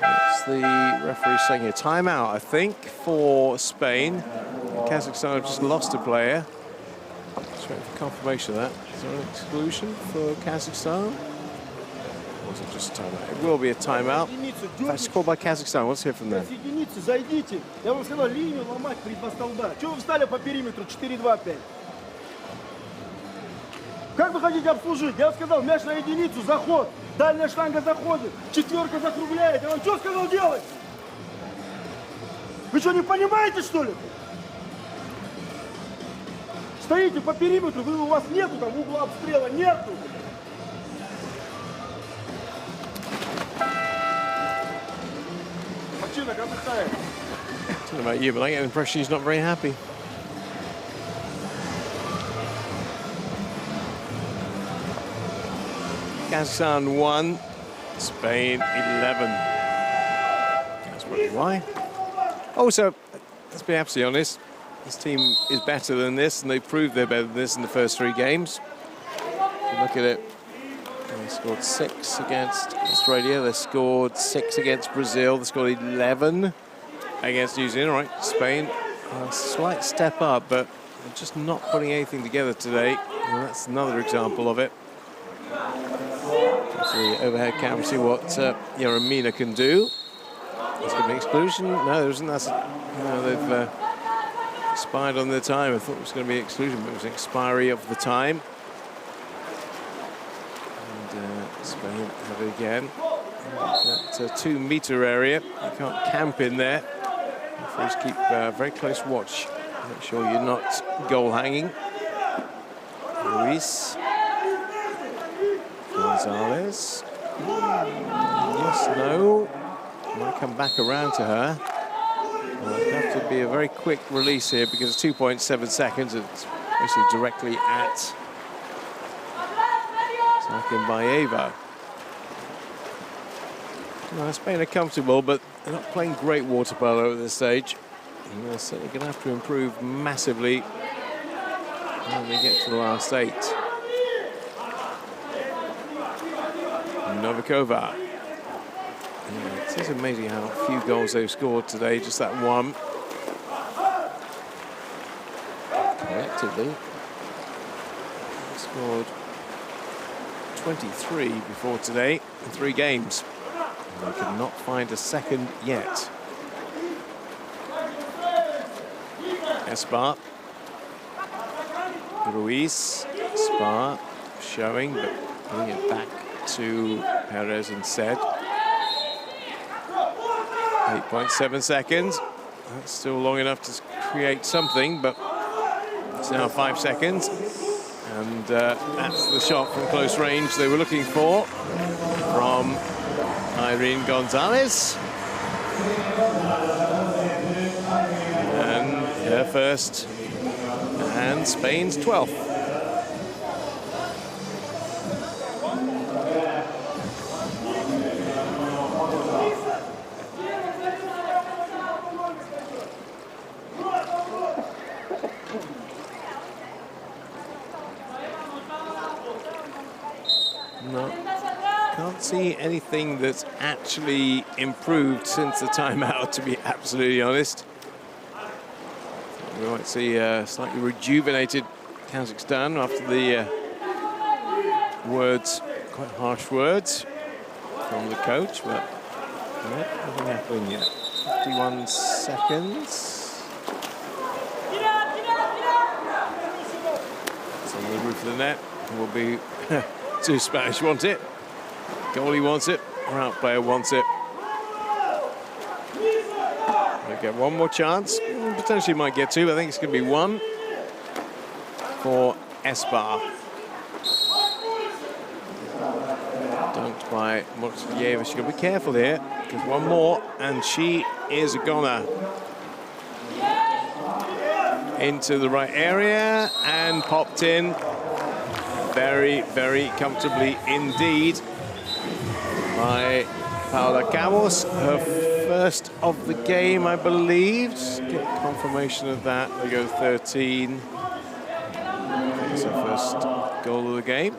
That's the referee saying a timeout, I think, for Spain. Kazakhstan have just lost a player. Just waiting for confirmation of that. Is there an exclusion for Kazakhstan? Or was it just a timeout? It will be a timeout. That's called by Kazakhstan. Let's hear from them. Зайдите. Я вам сказал, линию ломать при два столба. Чего вы встали по периметру 4-2-5? Как вы хотите обслужить? Я вам сказал, мяч на единицу, заход. Дальняя штанга заходит. Четверка закругляет. Я вам что сказал делать? Вы что, не понимаете, что ли? Стоите по периметру, у вас нету там угла обстрела, нету. I don't know about you, but I get the impression he's not very happy. Kazakhstan 1, Spain 11. That's probably why. Also, let's be absolutely honest, this team is better than this, and they've proved they're better than this in the first 3 games. If you look at it, they scored 6 against Australia, they scored 6 against Brazil, they scored 11 against New Zealand. All right, Spain, a slight step up, but they're just not putting anything together today. And that's another example of it. The overhead camera, see what Yaramina can do. There's going to be exclusion. No, there isn't. No, they've expired on their time. I thought it was going to be exclusion, but it was an expiry of the time. And Spain have it again. That's a 2-meter area. You can't camp in there. Referees keep very close watch. Make sure you're not goal hanging. Luis. Gonzalez. Yes, no. Might come back around to her. Well, it'll have to be a very quick release here because it's 2.7 seconds. It's basically directly at Sakin Baeva. No, Spain are comfortable, but they're not playing great water polo at this stage. And they're certainly going to have to improve massively when they get to the last 8. Novikova. Yeah, it is amazing how few goals they've scored today, just that one. Collectively, they scored 23 before today in 3 games. And they could not find a second yet. Espar. Ruiz. Espar showing, but putting it back to Perez instead. 8.7 seconds. That's still long enough to create something, but it's now 5 seconds. And that's the shot from close range they were looking for from Irene Gonzalez. And her first, and Spain's 12th. No, can't see anything that's actually improved since the timeout, to be absolutely honest. We might see a slightly rejuvenated Kazakhstan after the words, quite harsh words from the coach, but nothing happening yet. 51 seconds. It's on the roof of the net. Will be two Spanish want it. Goalie wants it, or out player wants it. They get one more chance. Potentially might get two, but I think it's going to be one for Espa. Dunked by Mokseyeva. She's got to be careful here, because one more, and she is a goner. Into the right area, and popped in very, very comfortably indeed by Paula Cabos. Her first of the game, I believe. Just get confirmation of that. They go 13. I think it's her first goal of the game.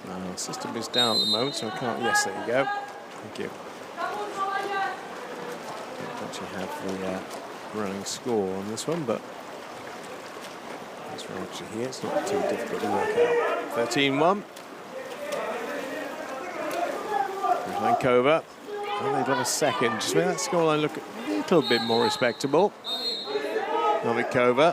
The system is down at the moment, so I can't. Yes, there you go. Thank you. Don't actually have the running score on this one, but that's right actually here. It's not too difficult to work out. 13-1. Lankova. Oh, they'd love a second. Just make that scoreline look a little bit more respectable. Novikova.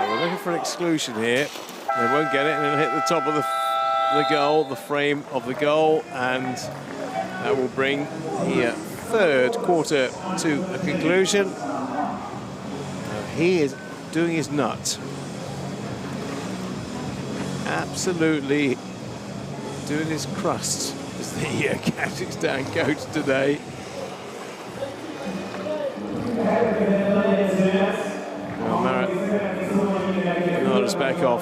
We're looking for an exclusion here. They won't get it, and it'll hit the top of the goal, the frame of the goal, and that will bring the third quarter to a conclusion. He is doing his nut. Absolutely doing his crust as the Kazakhstan coach today. Well, Marat Nordesbekov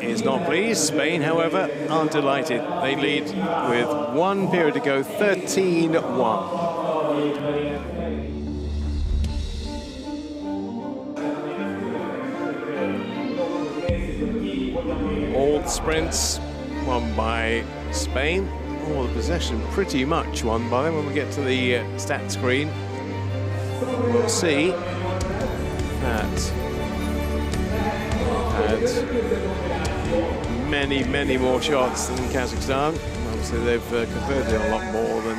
is not pleased. Spain, however, are delighted. They lead with 1 period to go, 13-1. All the sprints won by Spain. All the possession pretty much won by them. When we get to the stat screen, we'll see that had many more shots than Kazakhstan. Obviously, they've converted a lot more than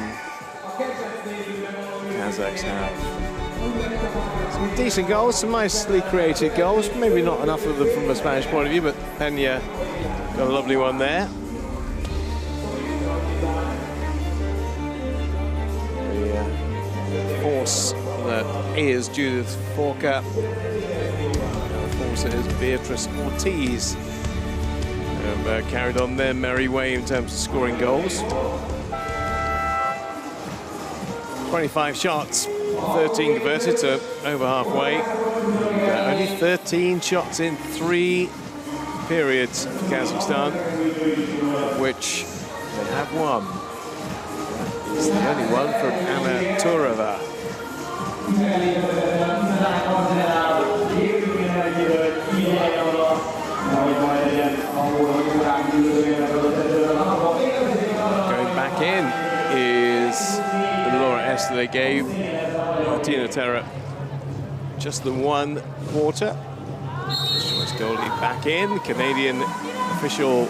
Kazakhs have. Some decent goals, some nicely created goals. Maybe not enough of them from a Spanish point of view, but Pena got a lovely one there. The force that is Judith Forka. The force that is Beatrice Ortiz. Have carried on their merry way in terms of scoring goals. 25 shots, 13 converted, so over halfway. Only 13 shots in 3 periods for Kazakhstan, which they have won. It's the only one from Anna Turova. Going back in is Laura Esther. They gave Martina Terra just the 1 quarter. Choice goalie back in. Canadian official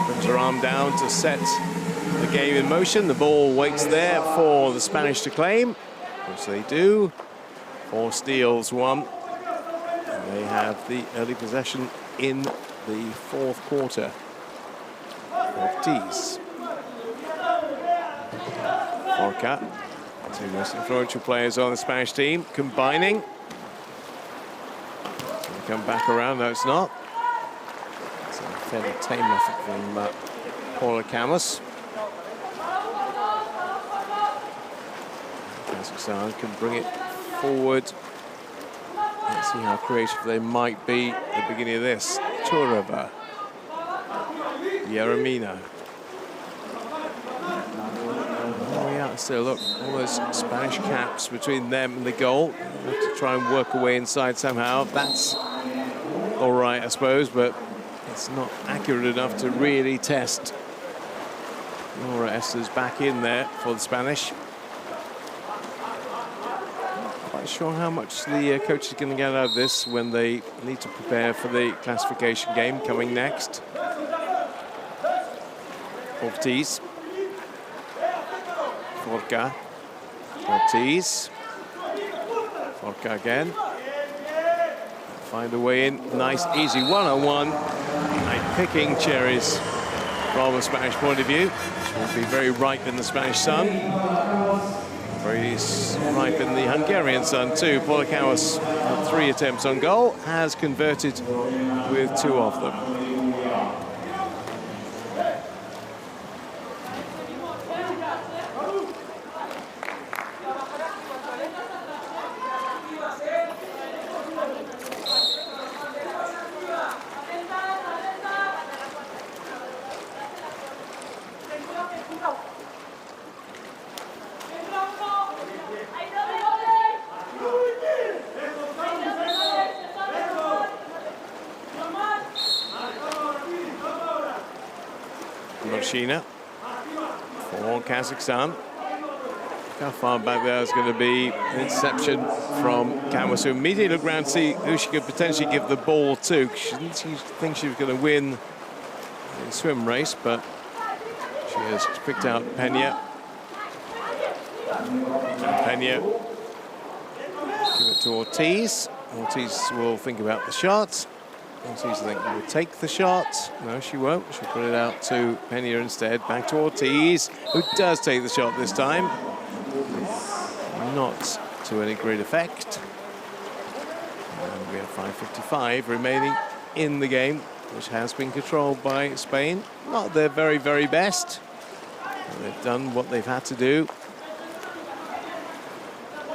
brings her arm down to set the game in motion. The ball waits there for the Spanish to claim, which they do. 4 steals, 1. And they have the early possession in the 4th quarter. Ortiz. Forka. 2 most influential players on the Spanish team combining. Come back around, no it's not. It's a fairly tame effort from Paula Cabos. Kazakhstan can bring it forward. Let's see how creative they might be at the beginning of this. Turova. Yeremina. So look, all those Spanish caps between them and the goal. Have to try and work away inside somehow. That's all right, I suppose, but it's not accurate enough to really test. Laura Esther's back in there for the Spanish. Quite sure how much the coach is going to get out of this when they need to prepare for the classification game coming next. Ortiz. Forka. Ortiz. Forka again. find a way in. Nice, easy one-on-one. Like picking cherries from a Spanish point of view, which will be very ripe in the Spanish sun. Very ripe in the Hungarian sun too. Polo KAZ had 3 attempts on goal, has converted with 2 of them. Fina for Kazakhstan. How far back there is going to be an interception from KAZ, who immediately looked around to see who she could potentially give the ball to. She didn't think she was going to win the swim race, but she has picked out Pena. Pena give it to Ortiz. Ortiz will think about the shot. Ortiz, I think, will take the shot. No, she won't. She'll put it out to Pena instead. Back to Ortiz, who does take the shot this time. Not to any great effect. And we have 5:55 remaining in the game, which has been controlled by Spain. Not their very, very best. They've done what they've had to do.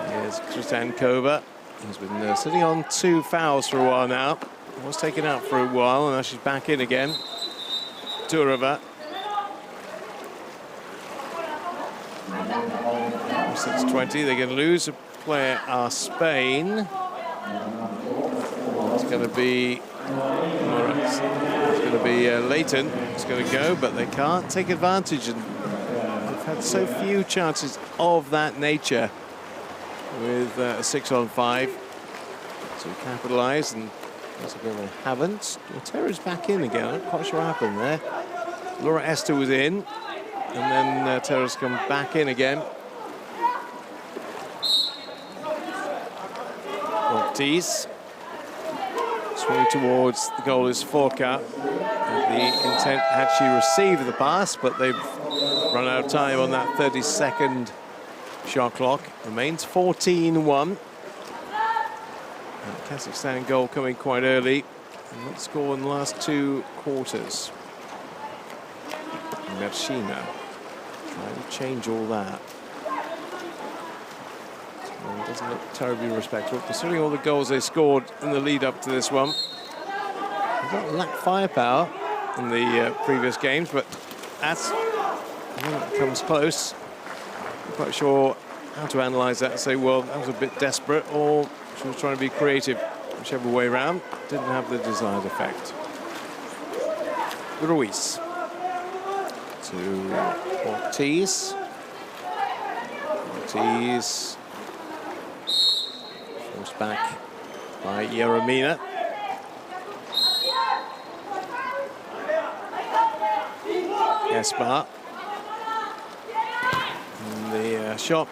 Here's Tristan Kova. He's been sitting on 2 fouls for a while now. Was taken out for a while, and now she's back in again. Turova. 6:20. They're going to lose a player. Spain. It's going to be. It's going to be Leighton. It's going to go, but they can't take advantage, and they've had so few chances of that nature with a 6-on-5 to capitalise, and once again they haven't. Terra's back in again. I'm not quite sure what happened there. Laura Esther was in, and then Terra's come back in again. Ortiz swinging towards the goal is Forca. The intent had she received the pass, but they've run out of time on that 30-second shot clock. Remains 14-1. Kazakhstan goal coming quite early. And not scored in the last 2 quarters. Mershina trying to change all that. Well, it doesn't look terribly respectable, considering all the goals they scored in the lead up to this one. They've got lacked firepower in the previous games, but that's when it comes close. I'm quite sure how to analyse that and say, well, that was a bit desperate, or she was trying to be creative, whichever way around. Didn't have the desired effect. Ruiz to Ortiz. Ortiz forced back by Yeremina. Espa. And the shot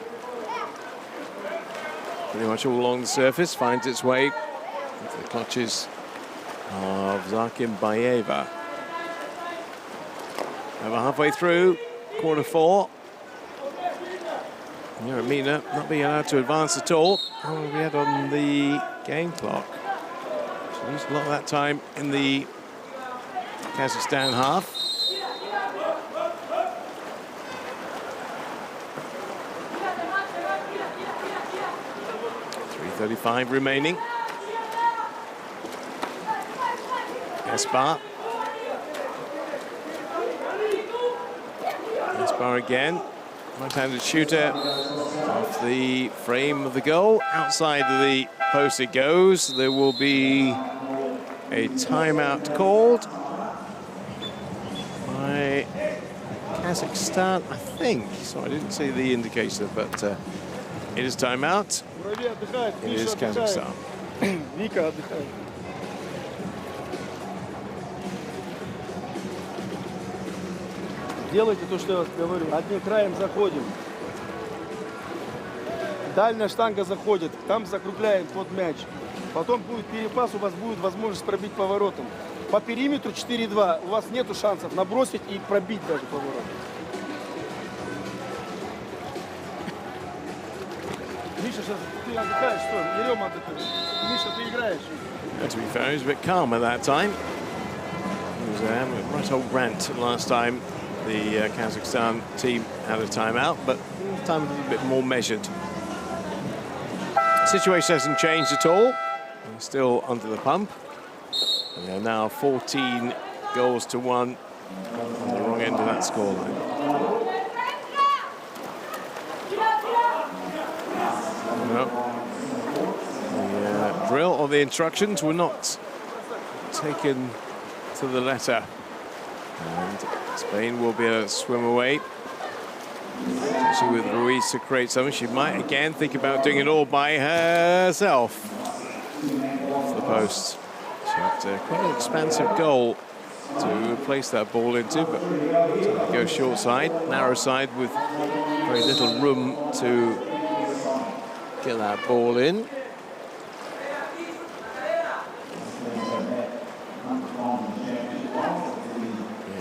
pretty much all along the surface, finds its way into the clutches of Zakim Bayeva. Over halfway through, quarter 4. Yeremina not being allowed to advance at all. How long have we had on the game clock? She used a lot of that time in the Kazakhstan half. 3:35 remaining. Espa. Espa again. Right-handed shooter off the frame of the goal. Outside of the post it goes. There will be a timeout called by Kazakhstan, I think. So I didn't see the indicator, but it is timeout. It is Kazakhstan. Вика отдыхает. Делайте то, что я вас говорю. Одним краем заходим. Дальняя штанга заходит. Там закругляем под мяч. Потом будет перепас, у вас будет возможность пробить поворотом. По периметру 4-2. У вас нету шансов набросить и пробить даже поворот. Миша, сейчас ты отдыхаешь, что? Ерема отдыхает. Миша, ты играешь. To be fair, he was a bit calm at that time. He was having a right old rant last time. The Kazakhstan team had a timeout, but this time a bit more measured. The situation hasn't changed at all. They're still under the pump. And they're now 14 goals to 1 on the wrong end of that scoreline. The drill or the instructions were not taken to the letter. And Spain will be able to swim away. Especially with Ruiz to create something. She might again think about doing it all by herself. Off the post. She had quite an expansive goal to place that ball into, but to go short side, narrow side with very little room to get that ball in.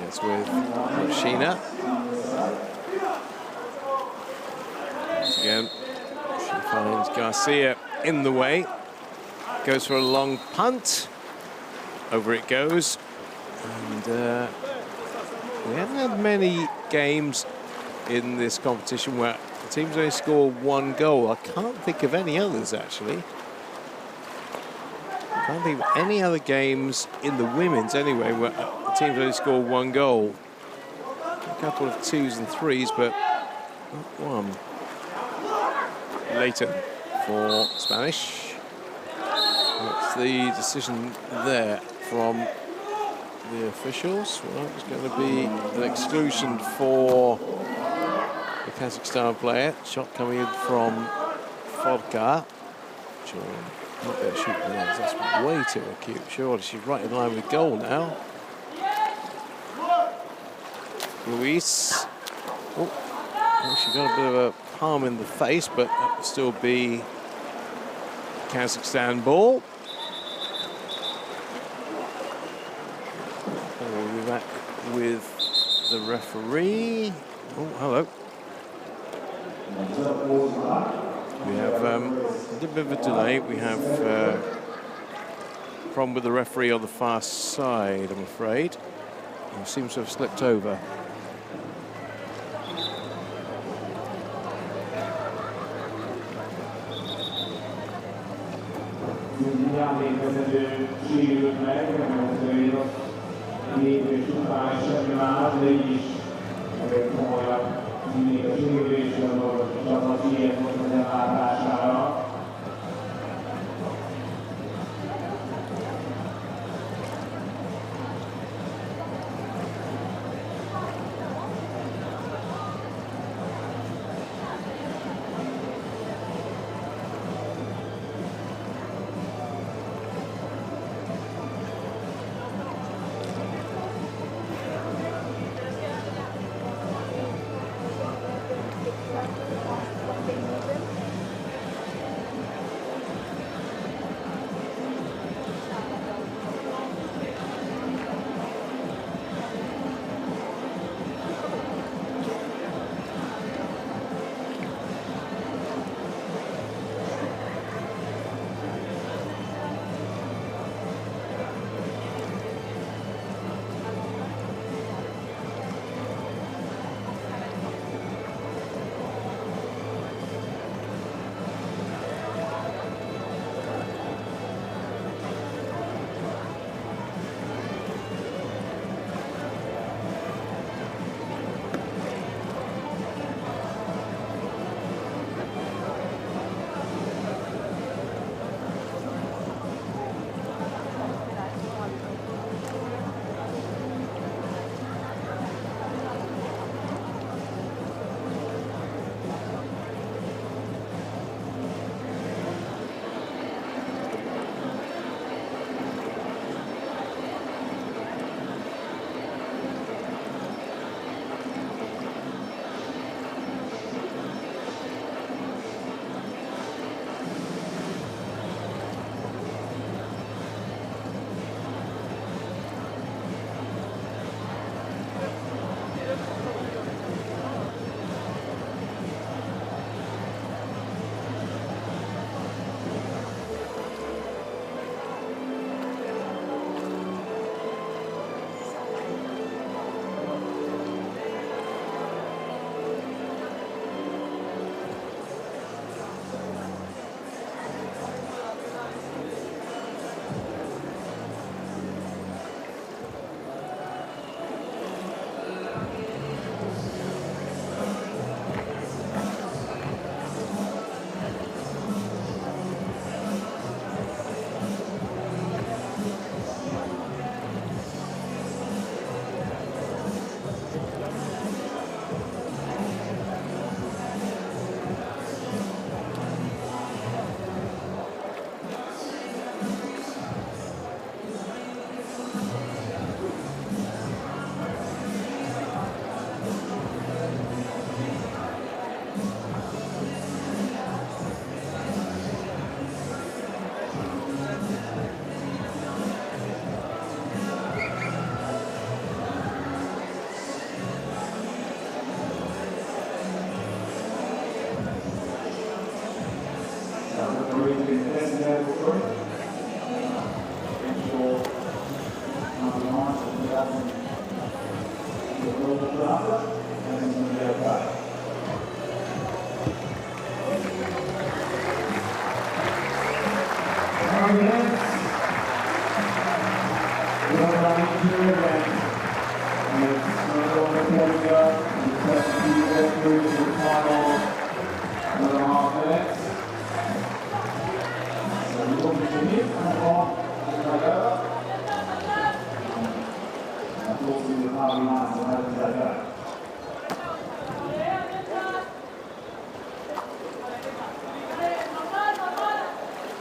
Yes, with Fina. Once again, she finds Garcia in the way. Goes for a long punt. Over it goes. And we haven't had many games in this competition where the teams only score 1 goal. I can't think of any others, actually. I can't think of any other games in the women's, anyway, where the teams only score 1 goal. A couple of 2s and 3s, but not 1. Leighton for Spanish. That's the decision there from the officials. Well, it's going to be an exclusion for the Kazakhstan player. Shot coming in from Vodka. Sure, not going to shoot the legs. That's way too acute. Surely she's right in line with goal now. Luis. Oh, she got a bit of a palm in the face, but that will still be Kazakhstan ball. We'll be back with the referee. Oh, hello. We have a little bit of a delay. We have a problem with the referee on the far side, I'm afraid. He seems to have slipped over.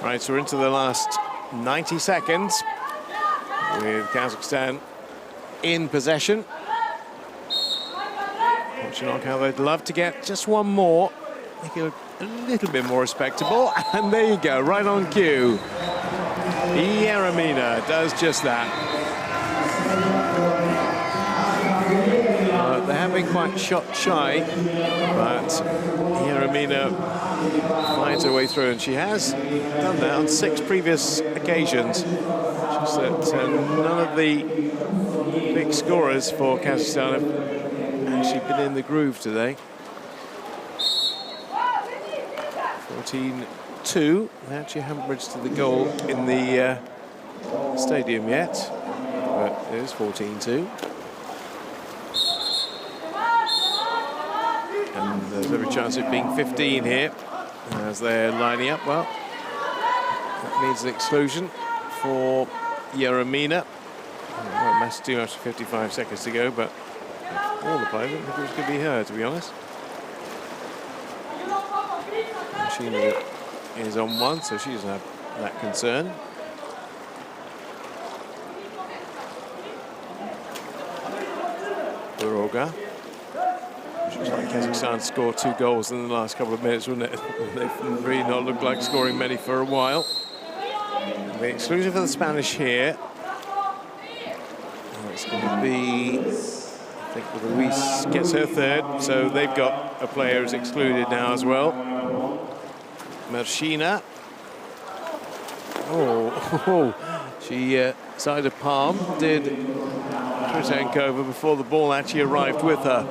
Right, so we're into the last 90 seconds with Kazakhstan in possession. Watching on how they'd love to get just one more, make it a little bit more respectable. And there you go, right on cue. Yeremina does just that. They have been quite shot shy, but Yeremina finds her way through, and she has done that on 6 previous occasions. Just that none of the big scorers for Kazakhstan have actually been in the groove today. 14-2. They actually haven't registered the goal in the stadium yet, but it is 14-2. And there's every chance of it being 15 here as they're lining up. Well, that means an exclusion for Yeremina. Won't matter too much, 55 seconds to go, but all the players, I think it was going to be her, to be honest. Fina is on 1, so she doesn't have that concern. Buroga. Looks like Kazakhstan scored 2 goals in the last couple of minutes, wouldn't it? They've really not looked like scoring many for a while. The exclusion for the Spanish here. It's going to be, I think Luis gets her 3rd, so they've got a player who's excluded now as well. Mershina. Oh, she started a palm, did Kritenkova before the ball actually arrived with her.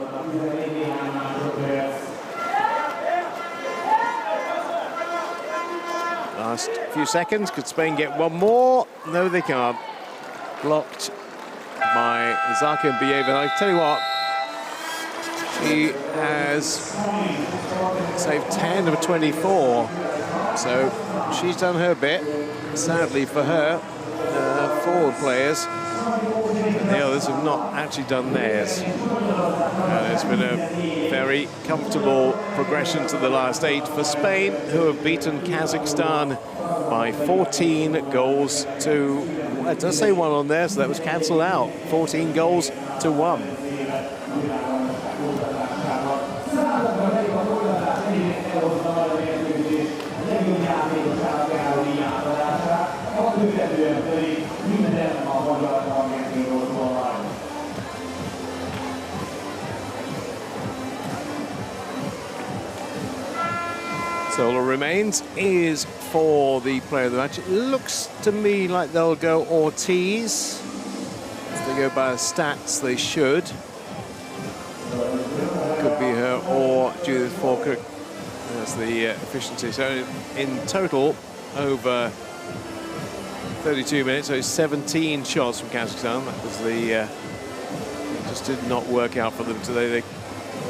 Last few seconds, could Spain get one more? No, they can't. Blocked by Zarka Bieva. I tell you what, she has saved 10 of 24. So she's done her bit. Sadly for her, forward players, the others have not actually done theirs. It's been a very comfortable progression to the last 8 for Spain, who have beaten Kazakhstan by 14 goals to, well, it does say 1 on there, so that was cancelled out. 14 goals to 1. So all that remains is for the player of the match. It looks to me like they'll go Ortiz. If they go by the stats, they should. Could be her or Judith Falkirk. That's the efficiency. So in total, over 32 minutes, so 17 shots from Kazakhstan. That was the, it just did not work out for them today. They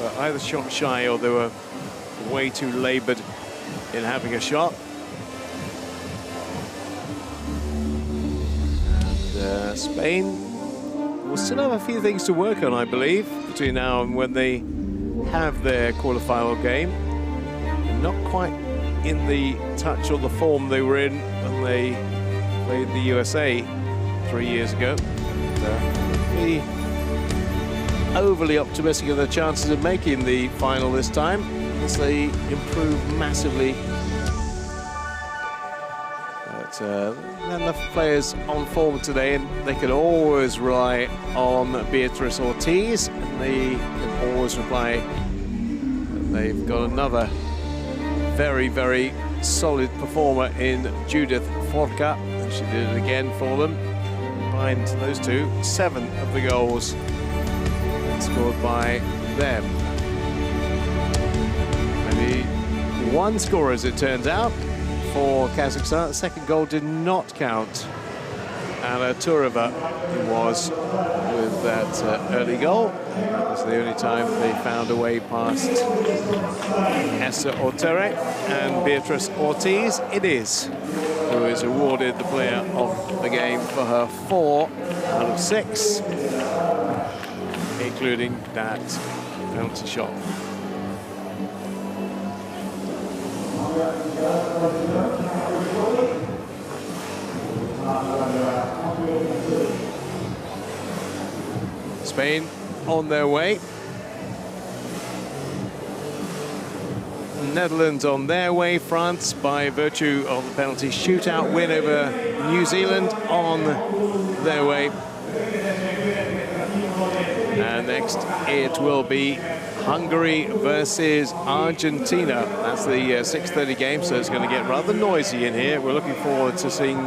were either shot shy or they were way too labored in having a shot. And Spain will still have a few things to work on, I believe, between now and when they have their quarterfinal game. They're not quite in the touch or the form they were in when they played the USA 3 years ago. Be overly optimistic of their chances of making the final this time, as they improve massively. But enough players on form today, and they can always rely on Beatrice Ortiz, and they can always rely that they've got another very, very solid performer in Judith Forka, and she did it again for them. Combined those two, 7 of the goals scored by them. Maybe one score, as it turns out, for Kazakhstan. The second goal did not count. And Turova was with that early goal. That was the only time they found a way past Esther Ortere and Beatrice Ortiz. It is, who is awarded the player of the game for her 4 out of 6, including that penalty shot. Spain on their way. Netherlands on their way. France, by virtue of the penalty shootout win over New Zealand, on their way. And next it will be Hungary versus Argentina. That's the 6:30 game, so it's going to get rather noisy in here. We're looking forward to seeing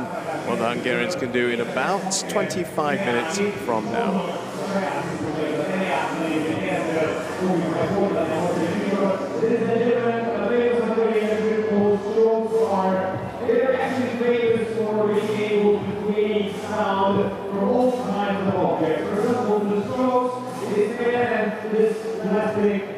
what the Hungarians can do in about 25 minutes from now. It is